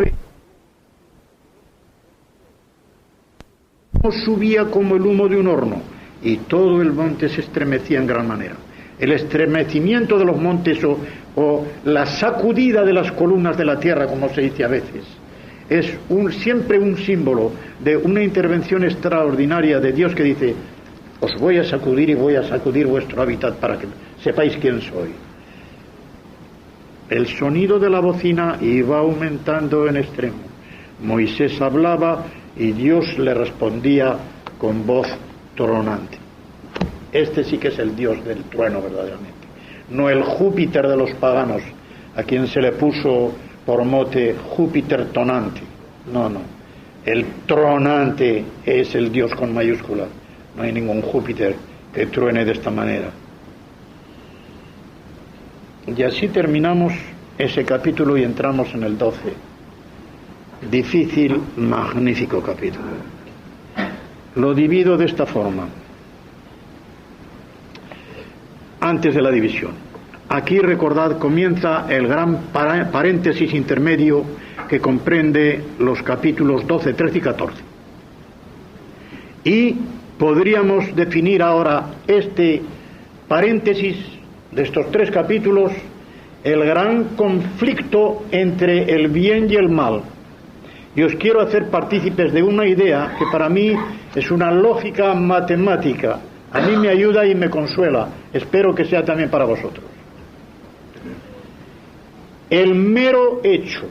subía como el humo de un horno, y todo el monte se estremecía en gran manera. El estremecimiento de los montes o la sacudida de las columnas de la tierra, como se dice a veces, es siempre un símbolo de una intervención extraordinaria de Dios, que dice, os voy a sacudir y voy a sacudir vuestro hábitat para que sepáis quién soy. El sonido de la bocina iba aumentando en extremo. Moisés hablaba y Dios le respondía con voz tronante. Este sí que es el Dios del trueno verdaderamente, no el Júpiter de los paganos, a quien se le puso por mote Júpiter tonante. No, el tronante es el Dios con mayúscula. No hay ningún Júpiter que truene de esta manera. Y así terminamos ese capítulo y entramos en el 12. Difícil, magnífico capítulo. Lo divido de esta forma. Antes de la división, aquí recordad comienza el gran paréntesis intermedio que comprende los capítulos 12, 13 y 14. Y podríamos definir ahora este paréntesis de estos 3 capítulos, el gran conflicto entre el bien y el mal. Y os quiero hacer partícipes de una idea que para mí es una lógica matemática. A mí me ayuda y me consuela. Espero que sea también para vosotros. El mero hecho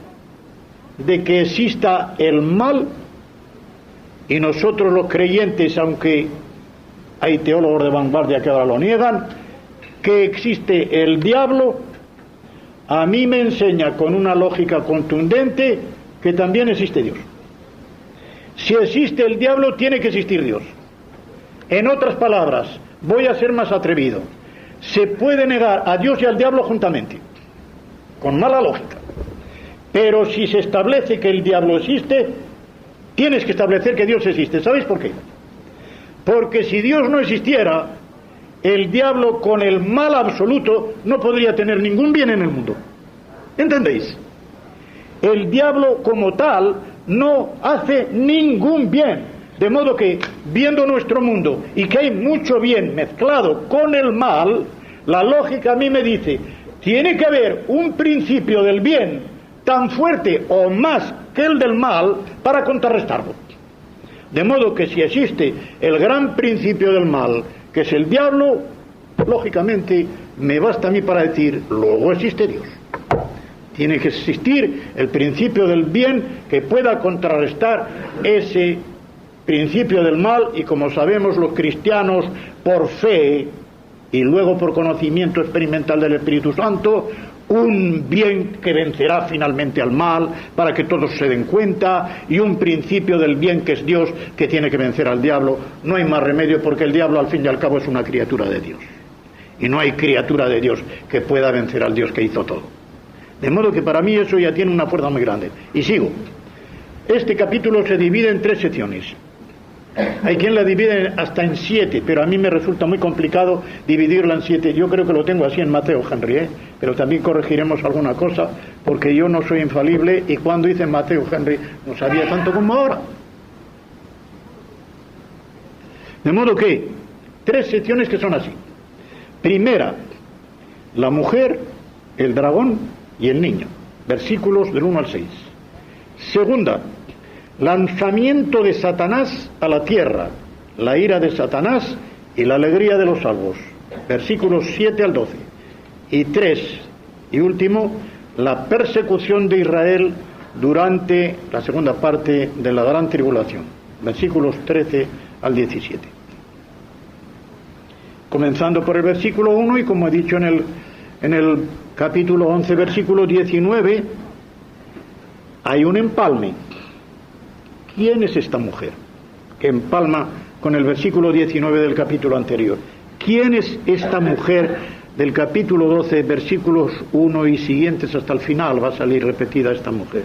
de que exista el mal, y nosotros los creyentes, aunque hay teólogos de vanguardia que ahora lo niegan, que existe el diablo, a mí me enseña con una lógica contundente que también existe Dios. Si existe el diablo, tiene que existir Dios. En otras palabras, voy a ser más atrevido. Se puede negar a Dios y al diablo juntamente, con mala lógica. Pero si se establece que el diablo existe, tienes que establecer que Dios existe. ¿Sabéis por qué? Porque si Dios no existiera, el diablo con el mal absoluto no podría tener ningún bien en el mundo. ¿Entendéis? El diablo como tal no hace ningún bien. De modo que, viendo nuestro mundo y que hay mucho bien mezclado con el mal, la lógica a mí me dice, tiene que haber un principio del bien tan fuerte o más que el del mal para contrarrestarlo. De modo que si existe el gran principio del mal, que es el diablo, lógicamente me basta a mí para decir, luego existe Dios. Tiene que existir el principio del bien que pueda contrarrestar ese principio del mal, y como sabemos los cristianos, por fe y luego por conocimiento experimental del Espíritu Santo, un bien que vencerá finalmente al mal para que todos se den cuenta, y un principio del bien que es Dios, que tiene que vencer al diablo. No hay más remedio, porque el diablo al fin y al cabo es una criatura de Dios, y no hay criatura de Dios que pueda vencer al Dios que hizo todo. De modo que para mí eso ya tiene una fuerza muy grande. Y sigo. Este capítulo se divide en 3 secciones. Hay quien la divide hasta en 7, pero a mí me resulta muy complicado dividirla en 7. Yo creo que lo tengo así en Mateo, Henry, pero también corregiremos alguna cosa, porque yo no soy infalible, y cuando hice Mateo, Henry, no sabía tanto como ahora. De modo que tres secciones que son así. Primera, la mujer, el dragón y el niño, versículos del 1 al 6. Segunda, lanzamiento de Satanás a la tierra, la ira de Satanás y la alegría de los salvos, versículos 7 al 12. Y tres, y último, la persecución de Israel durante la segunda parte de la gran tribulación, versículos 13 al 17. Comenzando por el versículo 1, y como he dicho en el capítulo 11, versículo 19, hay un empalme. ¿Quién es esta mujer que empalma con el versículo 19 del capítulo anterior? ¿Quién es esta mujer del capítulo 12, versículos 1 y siguientes hasta el final? Va a salir repetida esta mujer.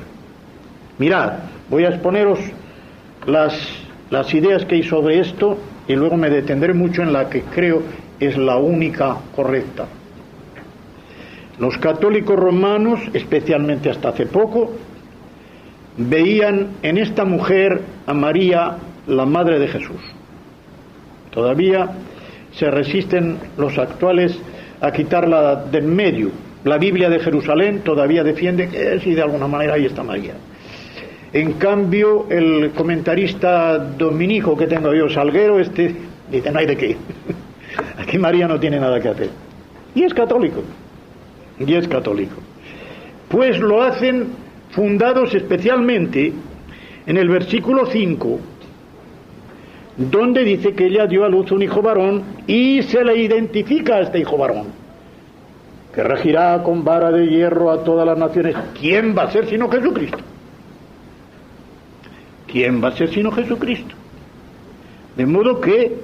Mirad, voy a exponeros las ideas que hay sobre esto y luego me detendré mucho en la que creo es la única correcta. Los católicos romanos, especialmente hasta hace poco, veían en esta mujer a María, la madre de Jesús. Todavía se resisten los actuales a quitarla de en medio. La Biblia de Jerusalén todavía defiende que sí, de alguna manera ahí está María. En cambio, el comentarista dominico que tengo yo, Salguero, dice, no hay de qué. Aquí María no tiene nada que hacer. Y es católico. Y es católico. Pues lo hacen fundados especialmente en el versículo 5, donde dice que ella dio a luz un hijo varón y se le identifica a este hijo varón, que regirá con vara de hierro a todas las naciones. ¿Quién va a ser sino Jesucristo? ¿Quién va a ser sino Jesucristo? De modo que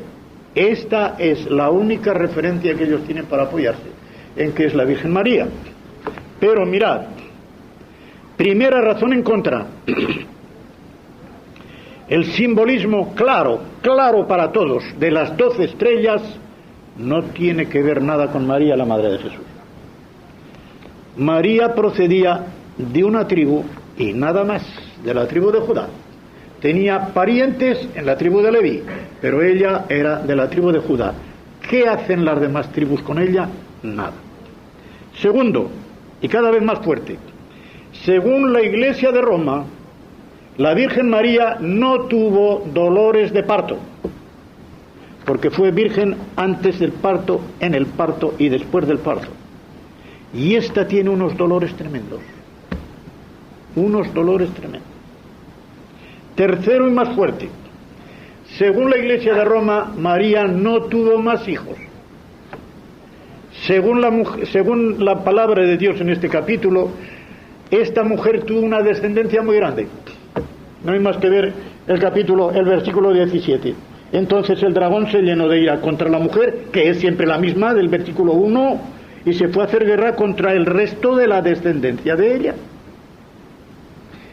esta es la única referencia que ellos tienen para apoyarse en que es la Virgen María. Pero mirad, primera razón en contra. El simbolismo claro para todos de las 12 estrellas no tiene que ver nada con María, la madre de Jesús. María procedía de una tribu y nada más, de la tribu de Judá. Tenía parientes en la tribu de Leví, pero ella era de la tribu de Judá. ¿Qué hacen las demás tribus con ella? Nada. Segundo, y cada vez más fuerte, según la Iglesia de Roma, la Virgen María no tuvo dolores de parto, porque fue virgen antes del parto, en el parto y después del parto. Y esta tiene unos dolores tremendos. Unos dolores tremendos. Tercero y más fuerte, según la Iglesia de Roma, María no tuvo más hijos. Según la palabra de Dios en este capítulo, esta mujer tuvo una descendencia muy grande. No hay más que ver el versículo 17. Entonces el dragón se llenó de ira contra la mujer, que es siempre la misma del versículo 1, y se fue a hacer guerra contra el resto de la descendencia de ella.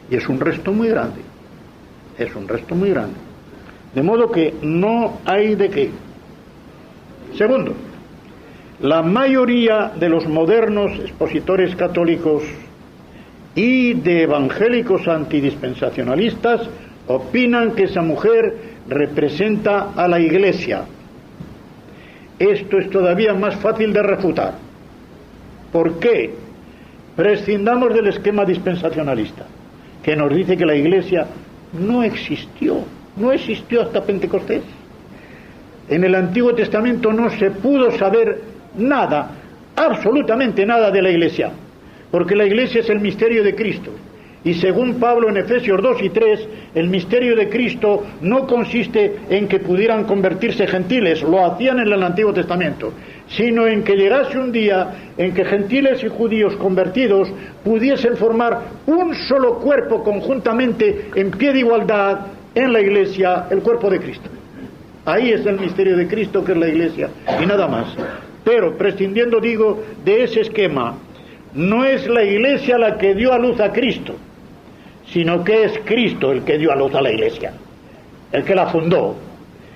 Y es un resto muy grande. Es un resto muy grande. De modo que no hay de qué. Segundo, la mayoría de los modernos expositores católicos y de evangélicos antidispensacionalistas opinan que esa mujer representa a la Iglesia. Esto es todavía más fácil de refutar. ¿Por qué? Prescindamos del esquema dispensacionalista, que nos dice que la Iglesia no existió hasta Pentecostés. En el Antiguo Testamento no se pudo saber nada, absolutamente nada de la Iglesia, porque la Iglesia es el misterio de Cristo. Y según Pablo en Efesios 2 y 3, el misterio de Cristo no consiste en que pudieran convertirse gentiles, lo hacían en el Antiguo Testamento, sino en que llegase un día en que gentiles y judíos convertidos pudiesen formar un solo cuerpo conjuntamente en pie de igualdad en la Iglesia, el cuerpo de Cristo. Ahí es el misterio de Cristo, que es la Iglesia, y nada más. Pero prescindiendo, digo, de ese esquema, no es la Iglesia la que dio a luz a Cristo, sino que es Cristo el que dio a luz a la Iglesia, el que la fundó,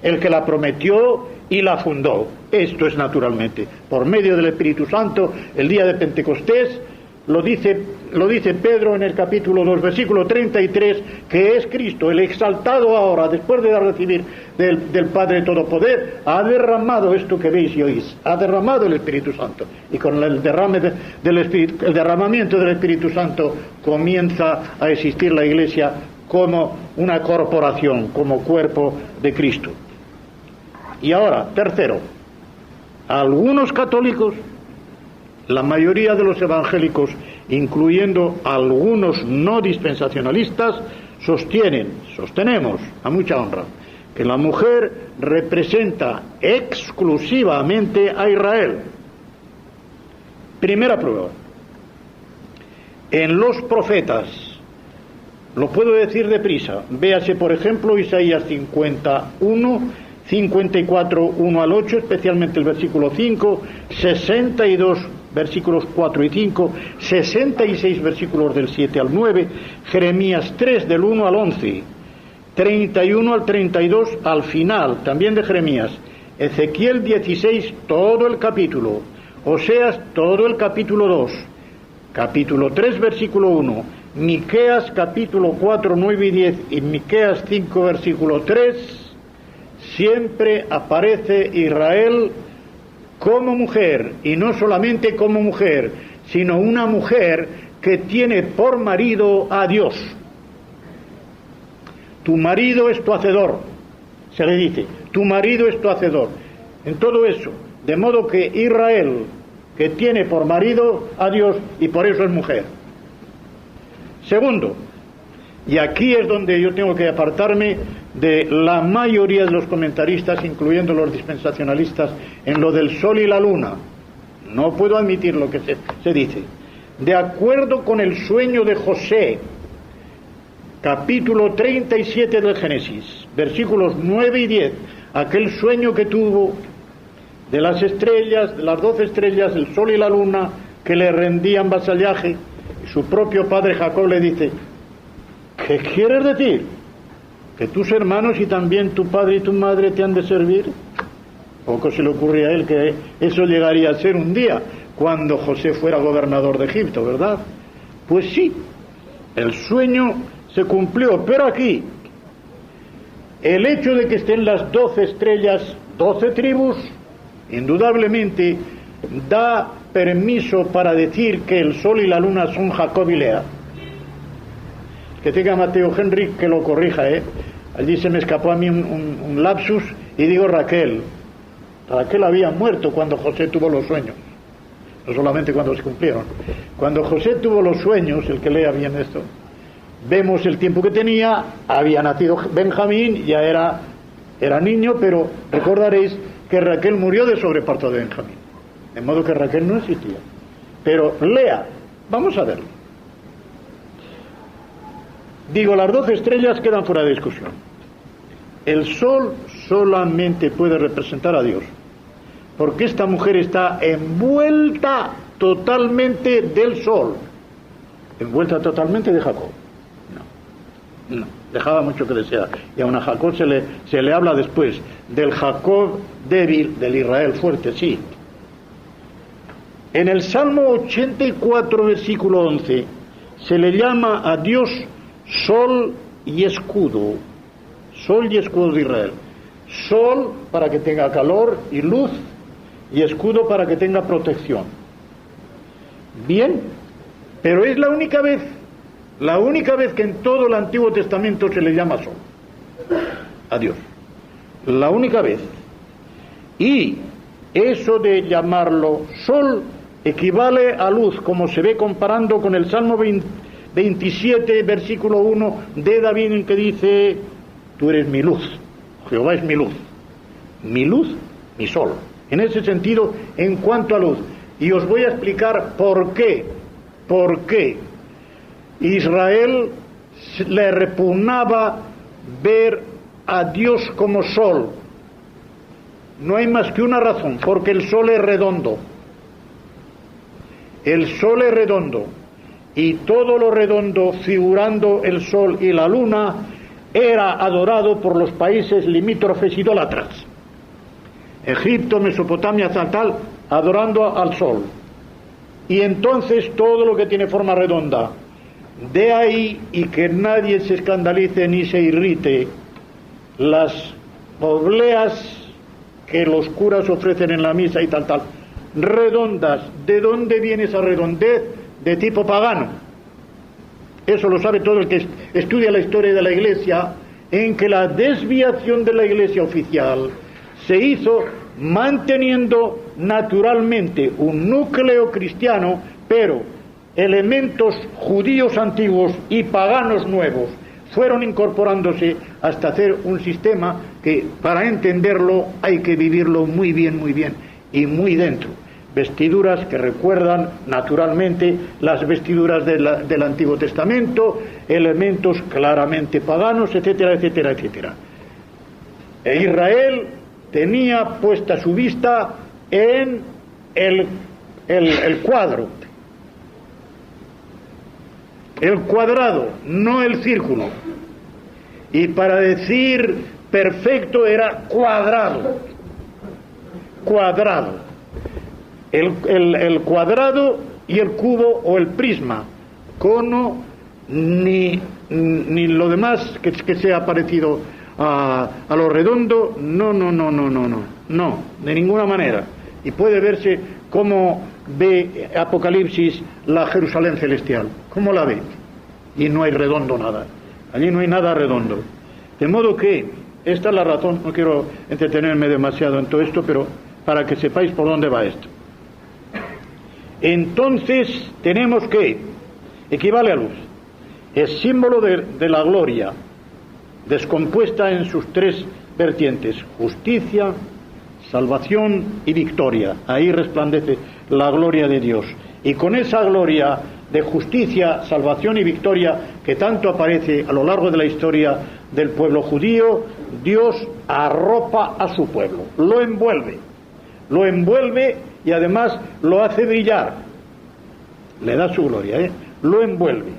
el que la prometió y la fundó. Esto es naturalmente por medio del Espíritu Santo, el día de Pentecostés, lo dice Pedro en el capítulo 2, versículo 33, que es Cristo, el exaltado ahora, después de recibir del Padre todo poder, ha derramado esto que veis y oís, ha derramado el Espíritu Santo. Y con el derramamiento del Espíritu Santo comienza a existir la Iglesia como una corporación, como cuerpo de Cristo. Y ahora, tercero, algunos católicos, la mayoría de los incluyendo algunos no dispensacionalistas, sostenemos, a mucha honra, que la mujer representa exclusivamente a Israel. Primera prueba. En los profetas, lo puedo decir deprisa, véase por ejemplo Isaías 51, 54, 1 al 8, especialmente el versículo 5, 62, versículos 4 y 5, 66 versículos del 7 al 9, Jeremías 3 del 1 al 11, 31 al 32 al final, también de Jeremías, Ezequiel 16, todo el capítulo, Oseas, todo el capítulo 2, capítulo 3, versículo 1, Miqueas, capítulo 4, 9 y 10, y Miqueas 5, versículo 3, siempre aparece Israel como mujer, y no solamente como mujer, sino una mujer que tiene por marido a Dios. Tu marido es tu hacedor, se le dice, tu marido es tu hacedor. En todo eso, de modo que Israel, que tiene por marido a Dios, y por eso es mujer. Segundo, y aquí es donde yo tengo que apartarme de la mayoría de los comentaristas, incluyendo los dispensacionalistas, en lo del sol y la luna. No puedo admitir lo que se dice. De acuerdo con el sueño de José, capítulo 37 del Génesis, versículos 9 y 10, aquel sueño que tuvo de las estrellas, de las 12 estrellas, el sol y la luna, que le rendían vasallaje, y su propio padre Jacob le dice: ¿qué quieres decir? ¿Que tus hermanos y también tu padre y tu madre te han de servir? Poco se le ocurría a él que eso llegaría a ser un día, cuando José fuera gobernador de Egipto, ¿verdad? Pues sí, el sueño se cumplió, pero aquí, el hecho de que estén las 12 estrellas, 12 tribus, indudablemente da permiso para decir que el sol y la luna son Jacob y Lea. Que tenga Mateo Henry que lo corrija, Allí se me escapó a mí un lapsus y digo Raquel. Raquel había muerto cuando José tuvo los sueños, no solamente cuando se cumplieron. Cuando José tuvo los sueños, el que lea bien esto, vemos el tiempo que tenía, había nacido Benjamín, ya era niño, pero recordaréis que Raquel murió de sobreparto de Benjamín, de modo que Raquel no existía. Pero Lea, vamos a verlo. Digo, las 12 estrellas quedan fuera de discusión. El sol solamente puede representar a Dios, porque esta mujer está envuelta totalmente del sol, envuelta totalmente de Jacob. No, dejaba mucho que desear. Y aún a Jacob se le habla después del Jacob débil, del Israel fuerte, sí. En el Salmo 84, versículo 11, se le llama a Dios sol y escudo de Israel. Sol para que tenga calor y luz, y escudo para que tenga protección. Bien, pero es la única vez que en todo el Antiguo Testamento se le llama sol a Dios, la única vez. Y eso de llamarlo sol equivale a luz, como se ve comparando con el Salmo 27, versículo 1 de David, en que dice: tú eres mi luz, Jehová es mi luz, mi sol. En ese sentido, en cuanto a luz. Y os voy a explicar por qué Israel le repugnaba ver a Dios como sol. No hay más que una razón: porque el sol es redondo. El sol es redondo, y todo lo redondo, figurando el sol y la luna, era adorado por los países limítrofes idólatras. Egipto, Mesopotamia, tal, adorando al sol. y entonces todo lo que tiene forma redonda. De ahí, y que nadie se escandalice ni se irrite, las obleas que los curas ofrecen en la misa y tal, redondas. ¿De dónde viene esa redondez? De tipo pagano. Eso lo sabe todo el que estudia la historia de la Iglesia, en que la desviación de la Iglesia oficial se hizo manteniendo naturalmente un núcleo cristiano, pero elementos judíos antiguos y paganos nuevos fueron incorporándose hasta hacer un sistema que, para entenderlo, hay que vivirlo muy bien y muy dentro. Vestiduras que recuerdan naturalmente las vestiduras del Antiguo Testamento, elementos claramente paganos, etcétera, etcétera, etcétera. E Israel tenía puesta su vista en el cuadro, el cuadrado, no el círculo. Y para decir perfecto era cuadrado. El cuadrado y el cubo o el prisma, cono, ni lo demás que sea parecido a lo redondo, no, de ninguna manera. Y puede verse cómo ve Apocalipsis la Jerusalén celestial, cómo la ve, y no hay redondo nada, allí no hay nada redondo. De modo que esta es la razón, no quiero entretenerme demasiado en todo esto, pero para que sepáis por dónde va esto. Entonces tenemos que, equivale a luz, es símbolo de la gloria, descompuesta en sus tres vertientes: justicia, salvación y victoria. Ahí resplandece la gloria de Dios. Y con esa gloria de justicia, salvación y victoria que tanto aparece a lo largo de la historia del pueblo judío, Dios arropa a su pueblo, lo envuelve y además lo hace brillar, le da su gloria, lo envuelve.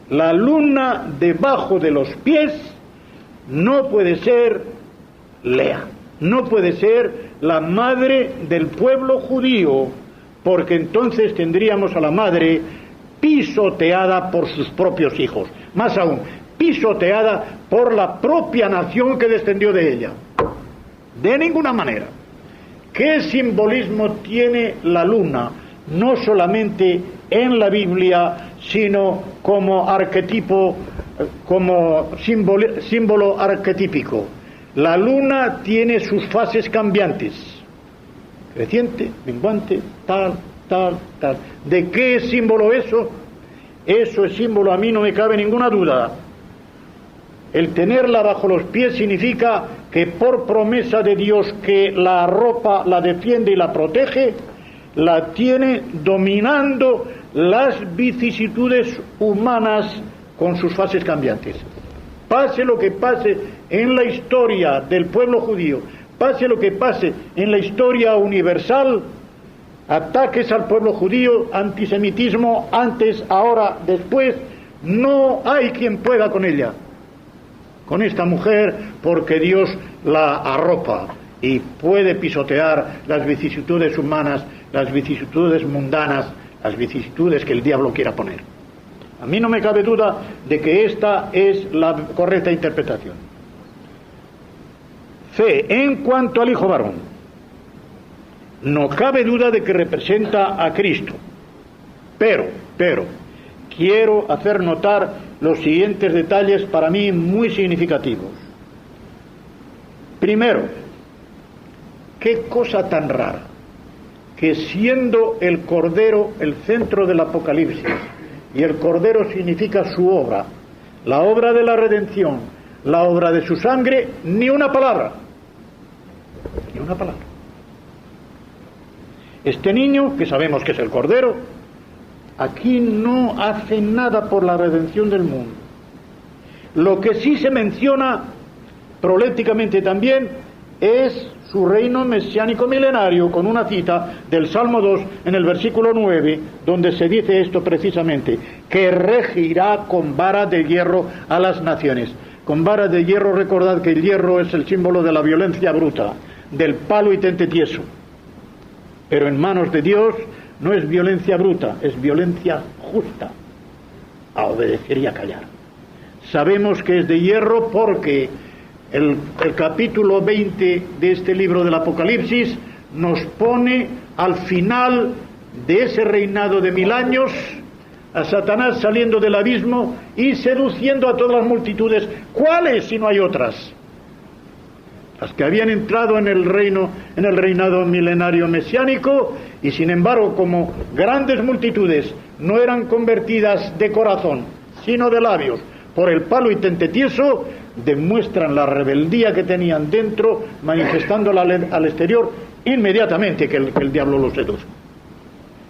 La luna debajo de los pies no puede ser Lea, no puede ser la madre del pueblo judío, porque entonces tendríamos a la madre pisoteada por sus propios hijos, más aún, pisoteada por la propia nación que descendió de ella. De ninguna manera. ¿Qué simbolismo tiene la luna? No solamente en la Biblia, sino como arquetipo, como símbolo arquetípico. La luna tiene sus fases cambiantes, creciente, menguante, tal. ¿De qué es símbolo eso? Eso es símbolo, a mí no me cabe ninguna duda. El tenerla bajo los pies significa que por promesa de Dios que la arropa, la defiende y la protege, la tiene dominando las vicisitudes humanas con sus fases cambiantes. Pase lo que pase en la historia del pueblo judío, pase lo que pase en la historia universal, ataques al pueblo judío, antisemitismo, antes, ahora, después, no hay quien pueda con ella, con esta mujer, porque Dios la arropa y puede pisotear las vicisitudes humanas, las vicisitudes mundanas, las vicisitudes que el diablo quiera poner. A mí no me cabe duda de que esta es la correcta interpretación. C. En cuanto al hijo varón, no cabe duda de que representa a Cristo, pero quiero hacer notar los siguientes detalles para mí muy significativos. Primero, qué cosa tan rara, que siendo el Cordero el centro del Apocalipsis, y el Cordero significa su obra, la obra de la redención, la obra de su sangre, ni una palabra. Este niño, que sabemos que es el Cordero, aquí no hace nada por la redención del mundo. Lo que sí se menciona proléticamente también es su reino mesiánico milenario, con una cita del Salmo 2 en el versículo 9, donde se dice esto precisamente, que regirá con vara de hierro a las naciones. Con vara de hierro, recordad que el hierro es el símbolo de la violencia bruta, del palo y tente tieso. Pero en manos de Dios no es violencia bruta, es violencia justa. A obedecer y a callar. Sabemos que es de hierro porque el capítulo 20 de este libro del Apocalipsis nos pone al final de ese reinado de 1000 años a Satanás saliendo del abismo y seduciendo a todas las multitudes. ¿Cuáles si no hay otras? Las que habían entrado en el reinado milenario mesiánico, y sin embargo, como grandes multitudes no eran convertidas de corazón, sino de labios, por el palo y tente tieso, demuestran la rebeldía que tenían dentro, manifestándola al exterior inmediatamente que el diablo los seduce.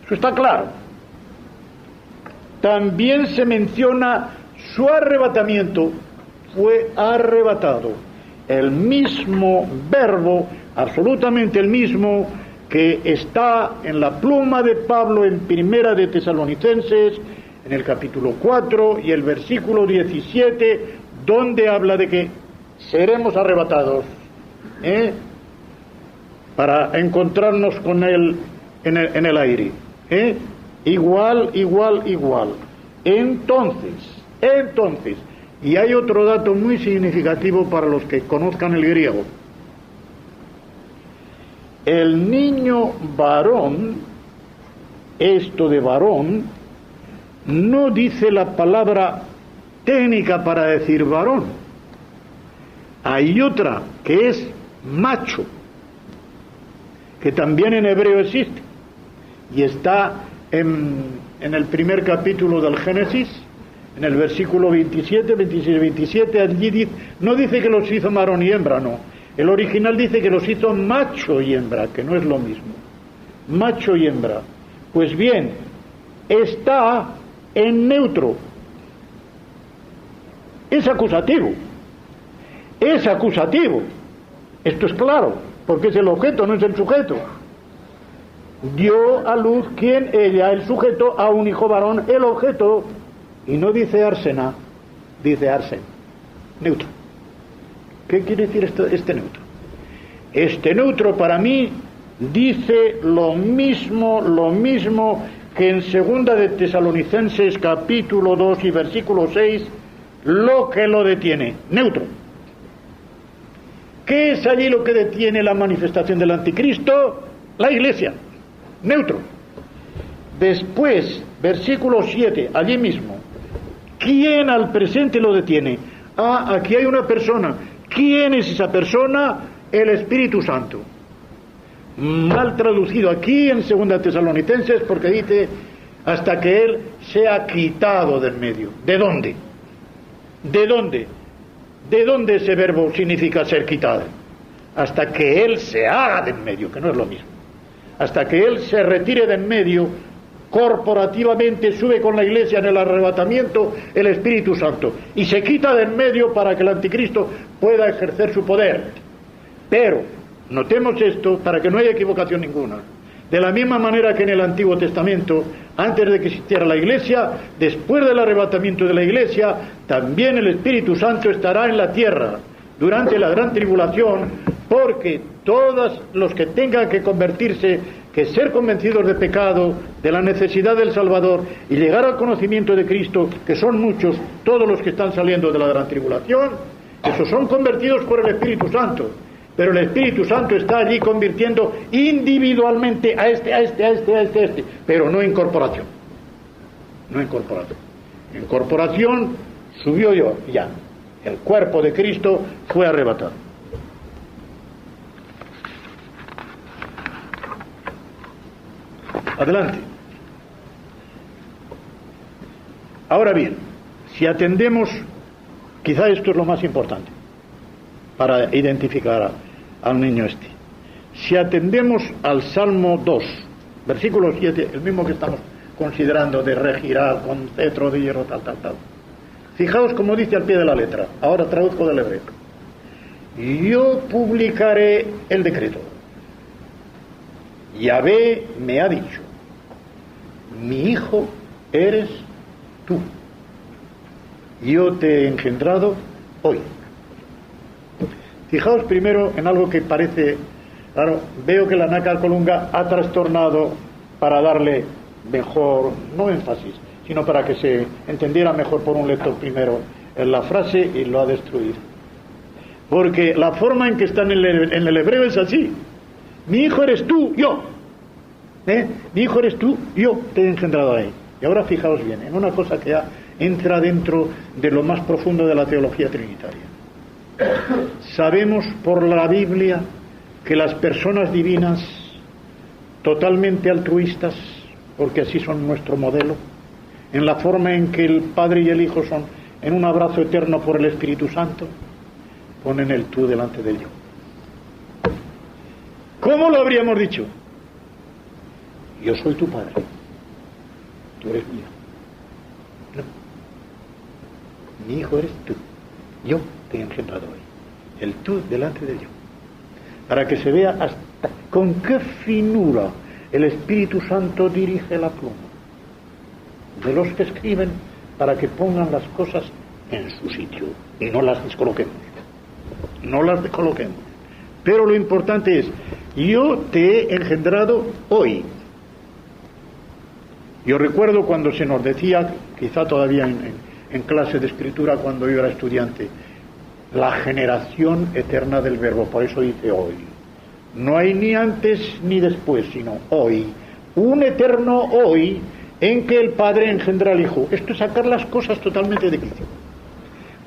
Eso está claro. También se menciona su arrebatamiento. Fue arrebatado. El mismo verbo, absolutamente el mismo, que está en la pluma de Pablo en Primera de Tesalonicenses, en el capítulo 4 y el versículo 17, donde habla de que seremos arrebatados para encontrarnos con él en el aire. Igual. Entonces, y hay otro dato muy significativo para los que conozcan el griego. El niño varón, esto de varón, no dice la palabra técnica para decir varón. Hay otra que es macho, que también en hebreo existe, y está en el primer capítulo del Génesis, en el versículo 27, 26, 27, allí no dice que los hizo varón y hembra, no. El original dice que los hizo macho y hembra, que no es lo mismo. Macho y hembra. Pues bien, está en neutro. Es acusativo. Es acusativo. Esto es claro, porque es el objeto, no es el sujeto. Dio a luz quien, ella, el sujeto, a un hijo varón, el objeto. Y no dice Arsena, dice Arsen, neutro. ¿Qué quiere decir este neutro? Este neutro para mí dice lo mismo que en Segunda de Tesalonicenses capítulo 2 y versículo 6, lo que lo detiene, neutro. ¿Qué es allí lo que detiene la manifestación del anticristo? La Iglesia, neutro. Después, versículo 7, allí mismo, ¿quién al presente lo detiene? Aquí hay una persona. ¿Quién es esa persona? El Espíritu Santo. Mal traducido aquí en 2 Tesalonicenses, porque dice hasta que Él sea quitado del medio. ¿De dónde? ¿De dónde? ¿De dónde ese verbo significa ser quitado? Hasta que Él se haga del medio, que no es lo mismo. Hasta que Él se retire del medio, corporativamente sube con la Iglesia en el arrebatamiento el Espíritu Santo y se quita del medio para que el anticristo pueda ejercer su poder. Pero notemos esto para que no haya equivocación ninguna. De la misma manera que en el Antiguo Testamento, antes de que existiera la Iglesia, después del arrebatamiento de la Iglesia, también el Espíritu Santo estará en la tierra durante la gran tribulación, porque todos los que tengan que convertirse, que ser convencidos de pecado, de la necesidad del Salvador y llegar al conocimiento de Cristo, que son muchos, todos los que están saliendo de la gran tribulación, esos son convertidos por el Espíritu Santo. Pero el Espíritu Santo está allí convirtiendo individualmente a este, pero no en corporación. No en corporación. En corporación subió yo, ya. El cuerpo de Cristo fue arrebatado. Adelante. Ahora bien, si atendemos, quizá esto es lo más importante para identificar al niño este. Si atendemos al Salmo 2, versículo 7, el mismo que estamos considerando de regirá con cetro de hierro, tal. Fijaos como dice al pie de la letra. Ahora traduzco del hebreo. Yo publicaré el decreto. Yahvé me ha dicho, mi hijo eres tú. Yo te he engendrado hoy. Fijaos primero en algo que parece, claro, veo que la Nácar Colunga ha trastornado para darle mejor, no énfasis, sino para que se entendiera mejor por un lector primero en la frase, y lo ha destruido. Porque la forma en que está en el hebreo es así: mi hijo eres tú, yo. Mi hijo eres tú, yo te he engendrado a él. Y ahora fijaos bien, en una cosa que entra dentro de lo más profundo de la teología trinitaria. Sabemos por la Biblia que las personas divinas, totalmente altruistas, porque así son nuestro modelo, en la forma en que el Padre y el Hijo son en un abrazo eterno por el Espíritu Santo, ponen el tú delante del yo. ¿Cómo lo habríamos dicho? Yo soy tu padre, tú eres mío. No. Mi hijo eres tú, yo te he engendrado hoy. El tú delante del yo. Para que se vea hasta con qué finura el Espíritu Santo dirige la pluma de los que escriben, para que pongan las cosas en su sitio y no las descoloquemos. No las descoloquemos. Pero lo importante es: yo te he engendrado hoy. Yo recuerdo cuando se nos decía, quizá todavía en clase de escritura cuando yo era estudiante, la generación eterna del verbo. Por eso dice hoy. No hay ni antes ni después, sino hoy. Un eterno hoy en que el Padre engendra al Hijo. Esto es sacar las cosas totalmente de quicio.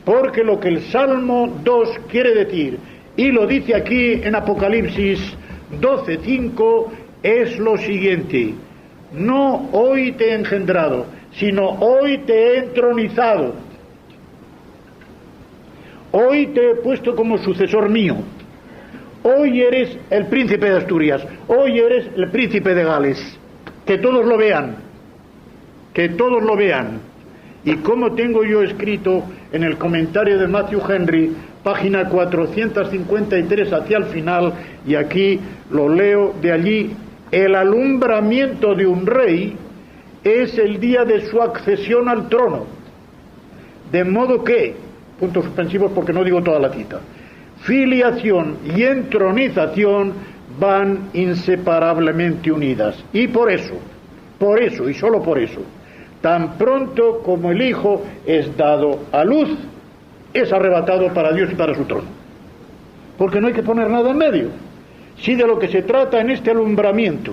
Porque lo que el Salmo 2 quiere decir, y lo dice aquí en Apocalipsis 12:5, es lo siguiente: no hoy te he engendrado, sino hoy te he entronizado. Hoy te he puesto como sucesor mío. Hoy eres el príncipe de Asturias. Hoy eres el príncipe de Gales. Que todos lo vean. Que todos lo vean. Y como tengo yo escrito en el comentario de Matthew Henry, página 453 hacia el final, y aquí lo leo de allí: el alumbramiento de un rey es el día de su accesión al trono. De modo que, puntos suspensivos porque no digo toda la cita, filiación y entronización van inseparablemente unidas. Y por eso, y solo por eso, tan pronto como el Hijo es dado a luz, es arrebatado para Dios y para su trono. Porque no hay que poner nada en medio. Si de lo que se trata en este alumbramiento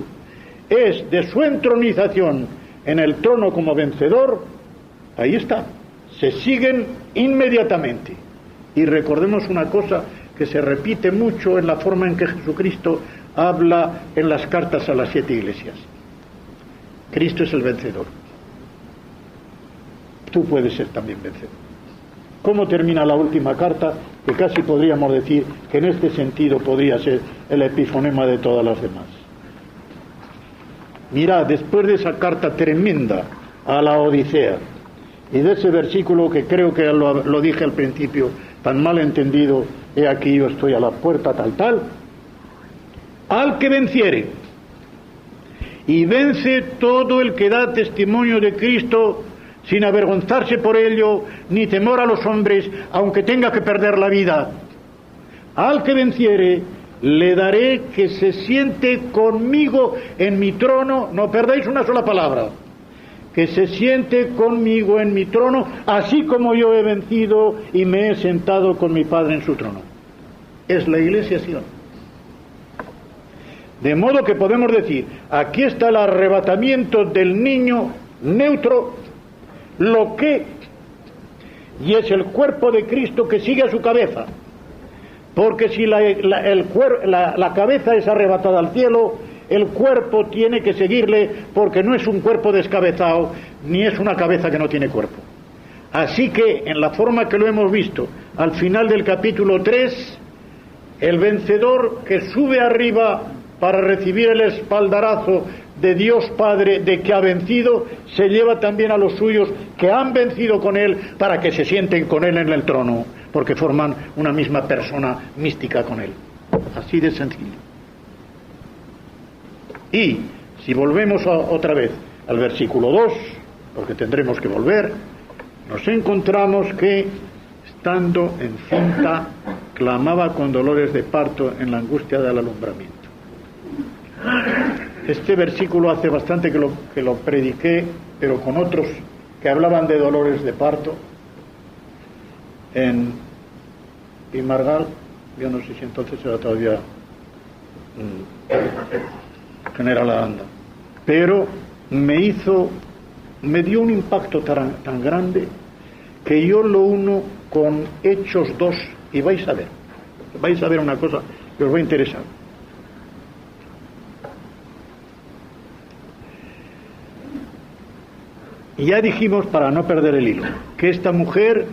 es de su entronización en el trono como vencedor, ahí está. Se siguen inmediatamente. Y recordemos una cosa que se repite mucho en la forma en que Jesucristo habla en las cartas a las 7 iglesias. Cristo es el vencedor. Tú puedes ser también vencedor. ¿Cómo termina la última carta? Que casi podríamos decir que en este sentido podría ser el epifonema de todas las demás. Mirad, después de esa carta tremenda a la Odisea, y de ese versículo que creo que lo dije al principio, tan mal entendido: he aquí yo estoy a la puerta, tal, al que venciere, y vence todo el que da testimonio de Cristo, sin avergonzarse por ello, ni temor a los hombres, aunque tenga que perder la vida. Al que venciere, le daré que se siente conmigo en mi trono. No perdáis una sola palabra. Que se siente conmigo en mi trono, así como yo he vencido y me he sentado con mi Padre en su trono. Es la Iglesia, ¿sí o no? De modo que podemos decir, aquí está el arrebatamiento del niño neutro, lo que, y es el cuerpo de Cristo que sigue a su cabeza. Porque si la cabeza es arrebatada al cielo, el cuerpo tiene que seguirle, porque no es un cuerpo descabezado, ni es una cabeza que no tiene cuerpo. Así que, en la forma que lo hemos visto, al final del capítulo 3, el vencedor que sube arriba para recibir el espaldarazo de Dios Padre de que ha vencido, se lleva también a los suyos que han vencido con él, para que se sienten con él en el trono, porque forman una misma persona mística con él. Así de sencillo. Y si volvemos otra vez al versículo 2, porque tendremos que volver, nos encontramos que, estando encinta, clamaba con dolores de parto en la angustia del alumbramiento. Este versículo hace bastante que lo prediqué, pero con otros que hablaban de dolores de parto en Pimargal. Yo no sé si entonces era todavía General Aranda, pero me dio un impacto tan grande que yo lo uno con Hechos 2 y vais a ver una cosa que os va a interesar. Ya dijimos, para no perder el hilo, que esta mujer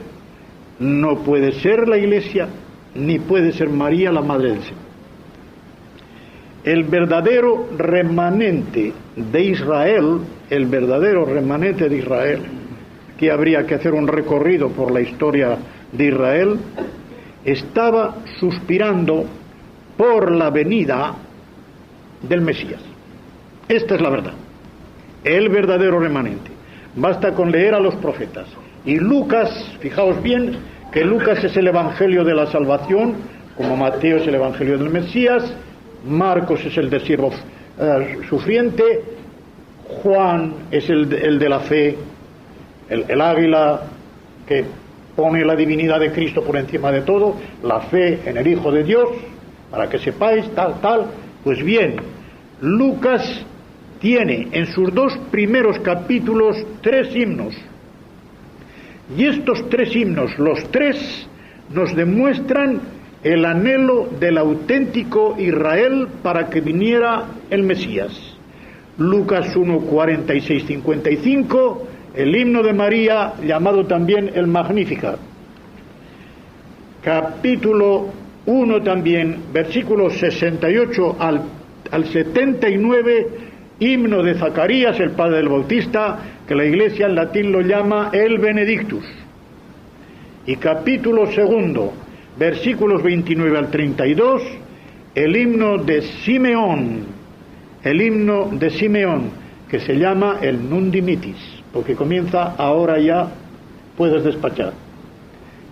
no puede ser la Iglesia ni puede ser María la Madre del Señor. El verdadero remanente de Israel, que habría que hacer un recorrido por la historia de Israel, estaba suspirando por la venida del Mesías. Esta es la verdad, el verdadero remanente. Basta con leer a los profetas. Y Lucas, fijaos bien, que Lucas es el evangelio de la salvación, como Mateo es el evangelio del Mesías, Marcos es el de siervo sufriente, Juan es el de la fe, el águila que pone la divinidad de Cristo por encima de todo, la fe en el Hijo de Dios, para que sepáis, tal. Pues bien, Lucas tiene en sus 2 primeros capítulos 3 himnos. Y estos 3 himnos, los 3, nos demuestran el anhelo del auténtico Israel para que viniera el Mesías. Lucas 1, 46, 55, el himno de María, llamado también el Magnificat. Capítulo 1 también, versículos 68 al 79, himno de Zacarías, el padre del Bautista, que la Iglesia en latín lo llama el Benedictus. Y capítulo 2, versículos 29 al 32, el himno de Simeón, que se llama el Nunc Dimittis, porque comienza ahora ya puedes despachar.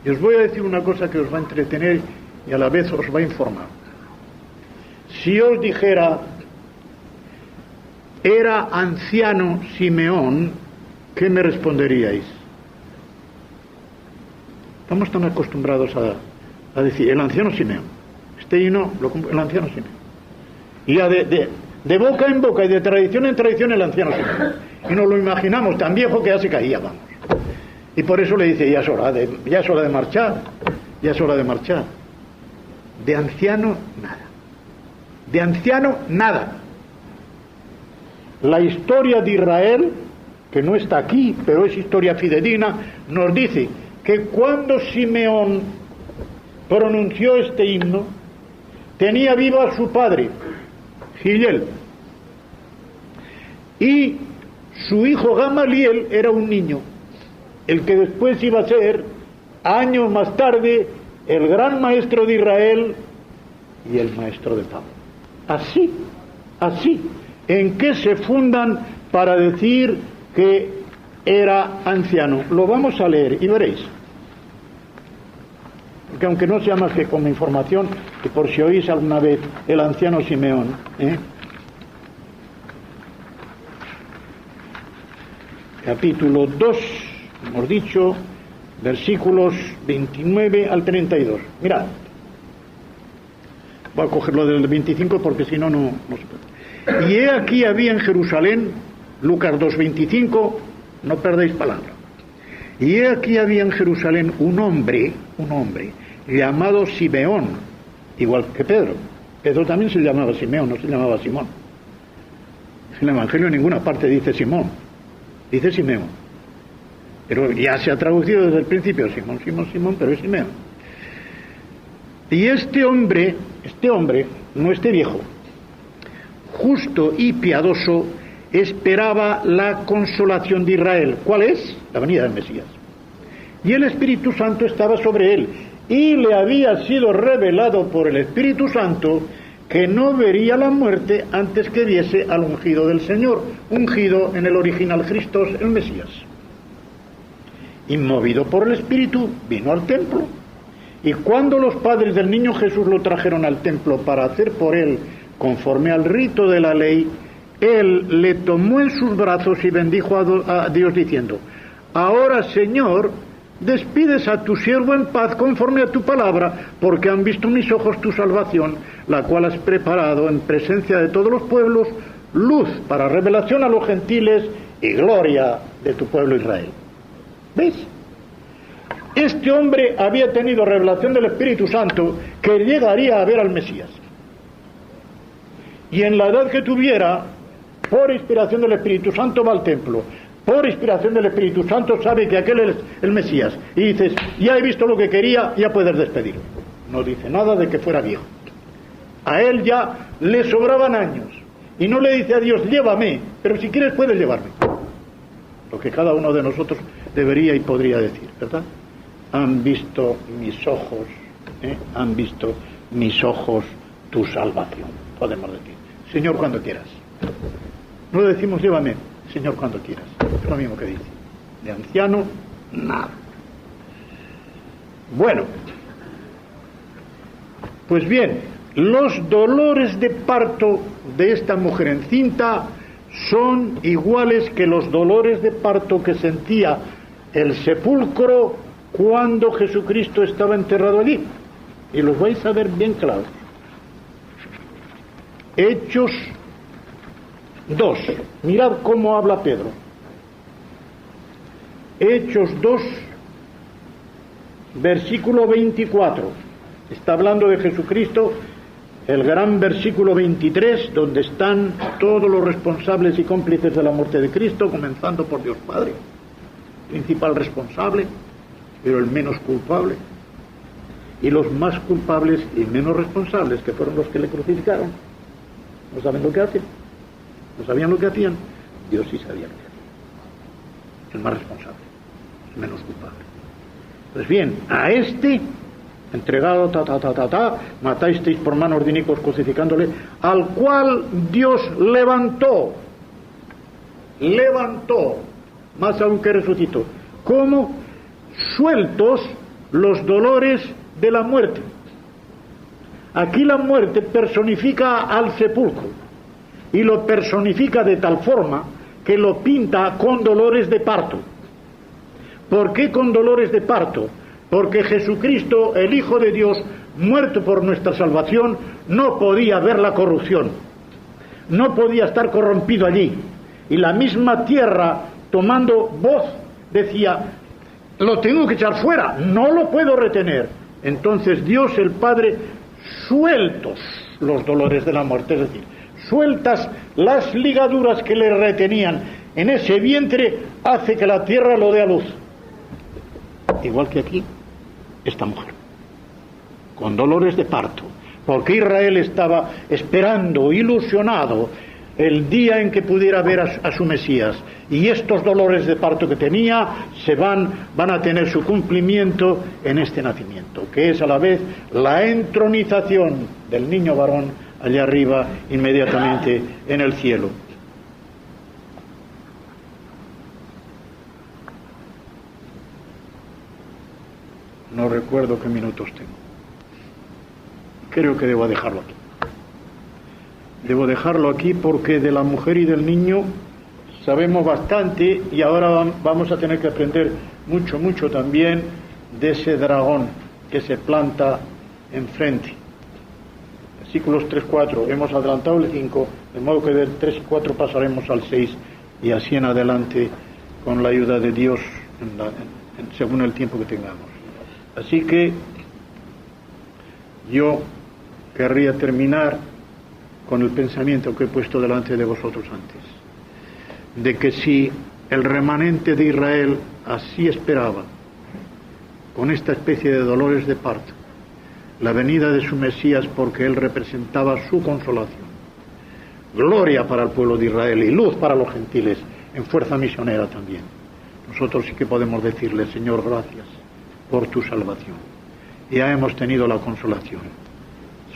Y os voy a decir una cosa que os va a entretener y a la vez os va a informar. Si os dijera, ¿era anciano Simeón?, ¿qué me responderíais? Estamos tan acostumbrados a decir el anciano Simeón. El anciano Simeón. Y ya de boca en boca y de tradición en tradición el anciano Simeón. Y nos lo imaginamos tan viejo que ya se caía, vamos. Y por eso le dice, ya es hora de marchar. De anciano, nada. La historia de Israel, que no está aquí, pero es historia fidedigna, nos dice que cuando Simeón pronunció este himno, tenía vivo a su padre, Gilel, y su hijo Gamaliel era un niño, el que después iba a ser, años más tarde, el gran maestro de Israel y el maestro de Pablo. Así. ¿En qué se fundan para decir que era anciano? Lo vamos a leer y veréis. Porque aunque no sea más que como información, que por si oís alguna vez el anciano Simeón, capítulo 2, hemos dicho, versículos 29 al 32. Mirad. Voy a cogerlo del 25 porque si no, no se puede. Y he aquí había en Jerusalén, Lucas 2:25, no perdáis palabra. Y he aquí había en Jerusalén un hombre llamado Simeón, igual que Pedro. Pedro también se llamaba Simeón, no se llamaba Simón. En el Evangelio en ninguna parte dice Simón, dice Simeón. Pero ya se ha traducido desde el principio, Simón, pero es Simeón. Y este hombre, no este viejo, justo y piadoso, esperaba la consolación de Israel. ¿Cuál es? La venida del Mesías. Y el Espíritu Santo estaba sobre él, y le había sido revelado por el Espíritu Santo que no vería la muerte antes que viese al ungido del Señor. Ungido en el original Christos, el Mesías. Y movido por el Espíritu, vino al templo. Y cuando los padres del niño Jesús lo trajeron al templo para hacer por él conforme al rito de la ley, él le tomó en sus brazos y bendijo a Dios diciendo: ahora, Señor, despides a tu siervo en paz conforme a tu palabra, porque han visto mis ojos tu salvación, la cual has preparado en presencia de todos los pueblos, luz para revelación a los gentiles y gloria de tu pueblo Israel. ¿Ves? Este hombre había tenido revelación del Espíritu Santo que llegaría a ver al Mesías. Y en la edad que tuviera, por inspiración del Espíritu Santo va al templo. Por inspiración del Espíritu Santo sabe que aquel es el Mesías. Y dices: ya he visto lo que quería, ya puedes despedirlo. No dice nada de que fuera viejo. A él ya le sobraban años. Y no le dice a Dios: llévame, pero si quieres puedes llevarme. Lo que cada uno de nosotros debería y podría decir, ¿verdad? Han visto mis ojos, han visto mis ojos tu salvación. Podemos decir: Señor, cuando quieras. No le decimos: llévame, Señor, cuando quieras. Es lo mismo que dice. De anciano, nada. Bueno, pues bien, los dolores de parto de esta mujer encinta son iguales que los dolores de parto que sentía el sepulcro cuando Jesucristo estaba enterrado allí. Y los vais a ver bien claros. Hechos 2. Mirad cómo habla Pedro. Hechos 2, versículo 24. Está hablando de Jesucristo. El gran versículo 23, donde están todos los responsables y cómplices de la muerte de Cristo, comenzando por Dios Padre, principal responsable, pero el menos culpable, y los más culpables y menos responsables, que fueron los que le crucificaron. ¿No saben lo que hacen? ¿No sabían lo que hacían? Dios sí sabía lo que hacían. El más responsable, el menos culpable. Pues bien, a este entregado, matasteis por manos de inicuos crucificándole, al cual Dios levantó, más aún que resucitó. ¿Cómo? Sueltos los dolores de la muerte. Aquí la muerte personifica al sepulcro, y lo personifica de tal forma que lo pinta con dolores de parto. ¿Por qué con dolores de parto? Porque Jesucristo, el Hijo de Dios, muerto por nuestra salvación, no podía ver la corrupción, no podía estar corrompido allí. Y la misma tierra, tomando voz, decía: lo tengo que echar fuera, no lo puedo retener. Entonces Dios el Padre, sueltos los dolores de la muerte, es decir, sueltas las ligaduras que le retenían en ese vientre, hace que la tierra lo dé a luz. Igual que aquí, esta mujer, con dolores de parto, porque Israel estaba esperando, ilusionado, el día en que pudiera ver a su Mesías, y estos dolores de parto que tenía van a tener su cumplimiento en este nacimiento, que es a la vez la entronización del niño varón allá arriba, inmediatamente en el cielo. No recuerdo qué minutos tengo. Creo que debo dejarlo aquí. Debo dejarlo aquí porque de la mujer y del niño sabemos bastante, y ahora vamos a tener que aprender mucho también de ese dragón que se planta enfrente. Versículos 3-4, hemos adelantado el 5, de modo que del 3 y 4 pasaremos al 6 y así en adelante con la ayuda de Dios según el tiempo que tengamos. Así que yo querría terminar con el pensamiento que he puesto delante de vosotros antes, de que si el remanente de Israel así esperaba, con esta especie de dolores de parto, la venida de su Mesías, porque él representaba su consolación, gloria para el pueblo de Israel y luz para los gentiles, en fuerza misionera también, nosotros sí que podemos decirle: Señor, gracias por tu salvación. Ya hemos tenido la consolación.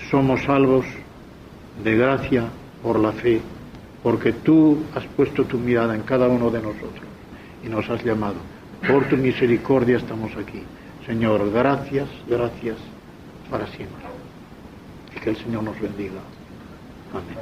Somos salvos de gracia por la fe, porque tú has puesto tu mirada en cada uno de nosotros y nos has llamado. Por tu misericordia estamos aquí. Señor, gracias para siempre. Y que el Señor nos bendiga. Amén.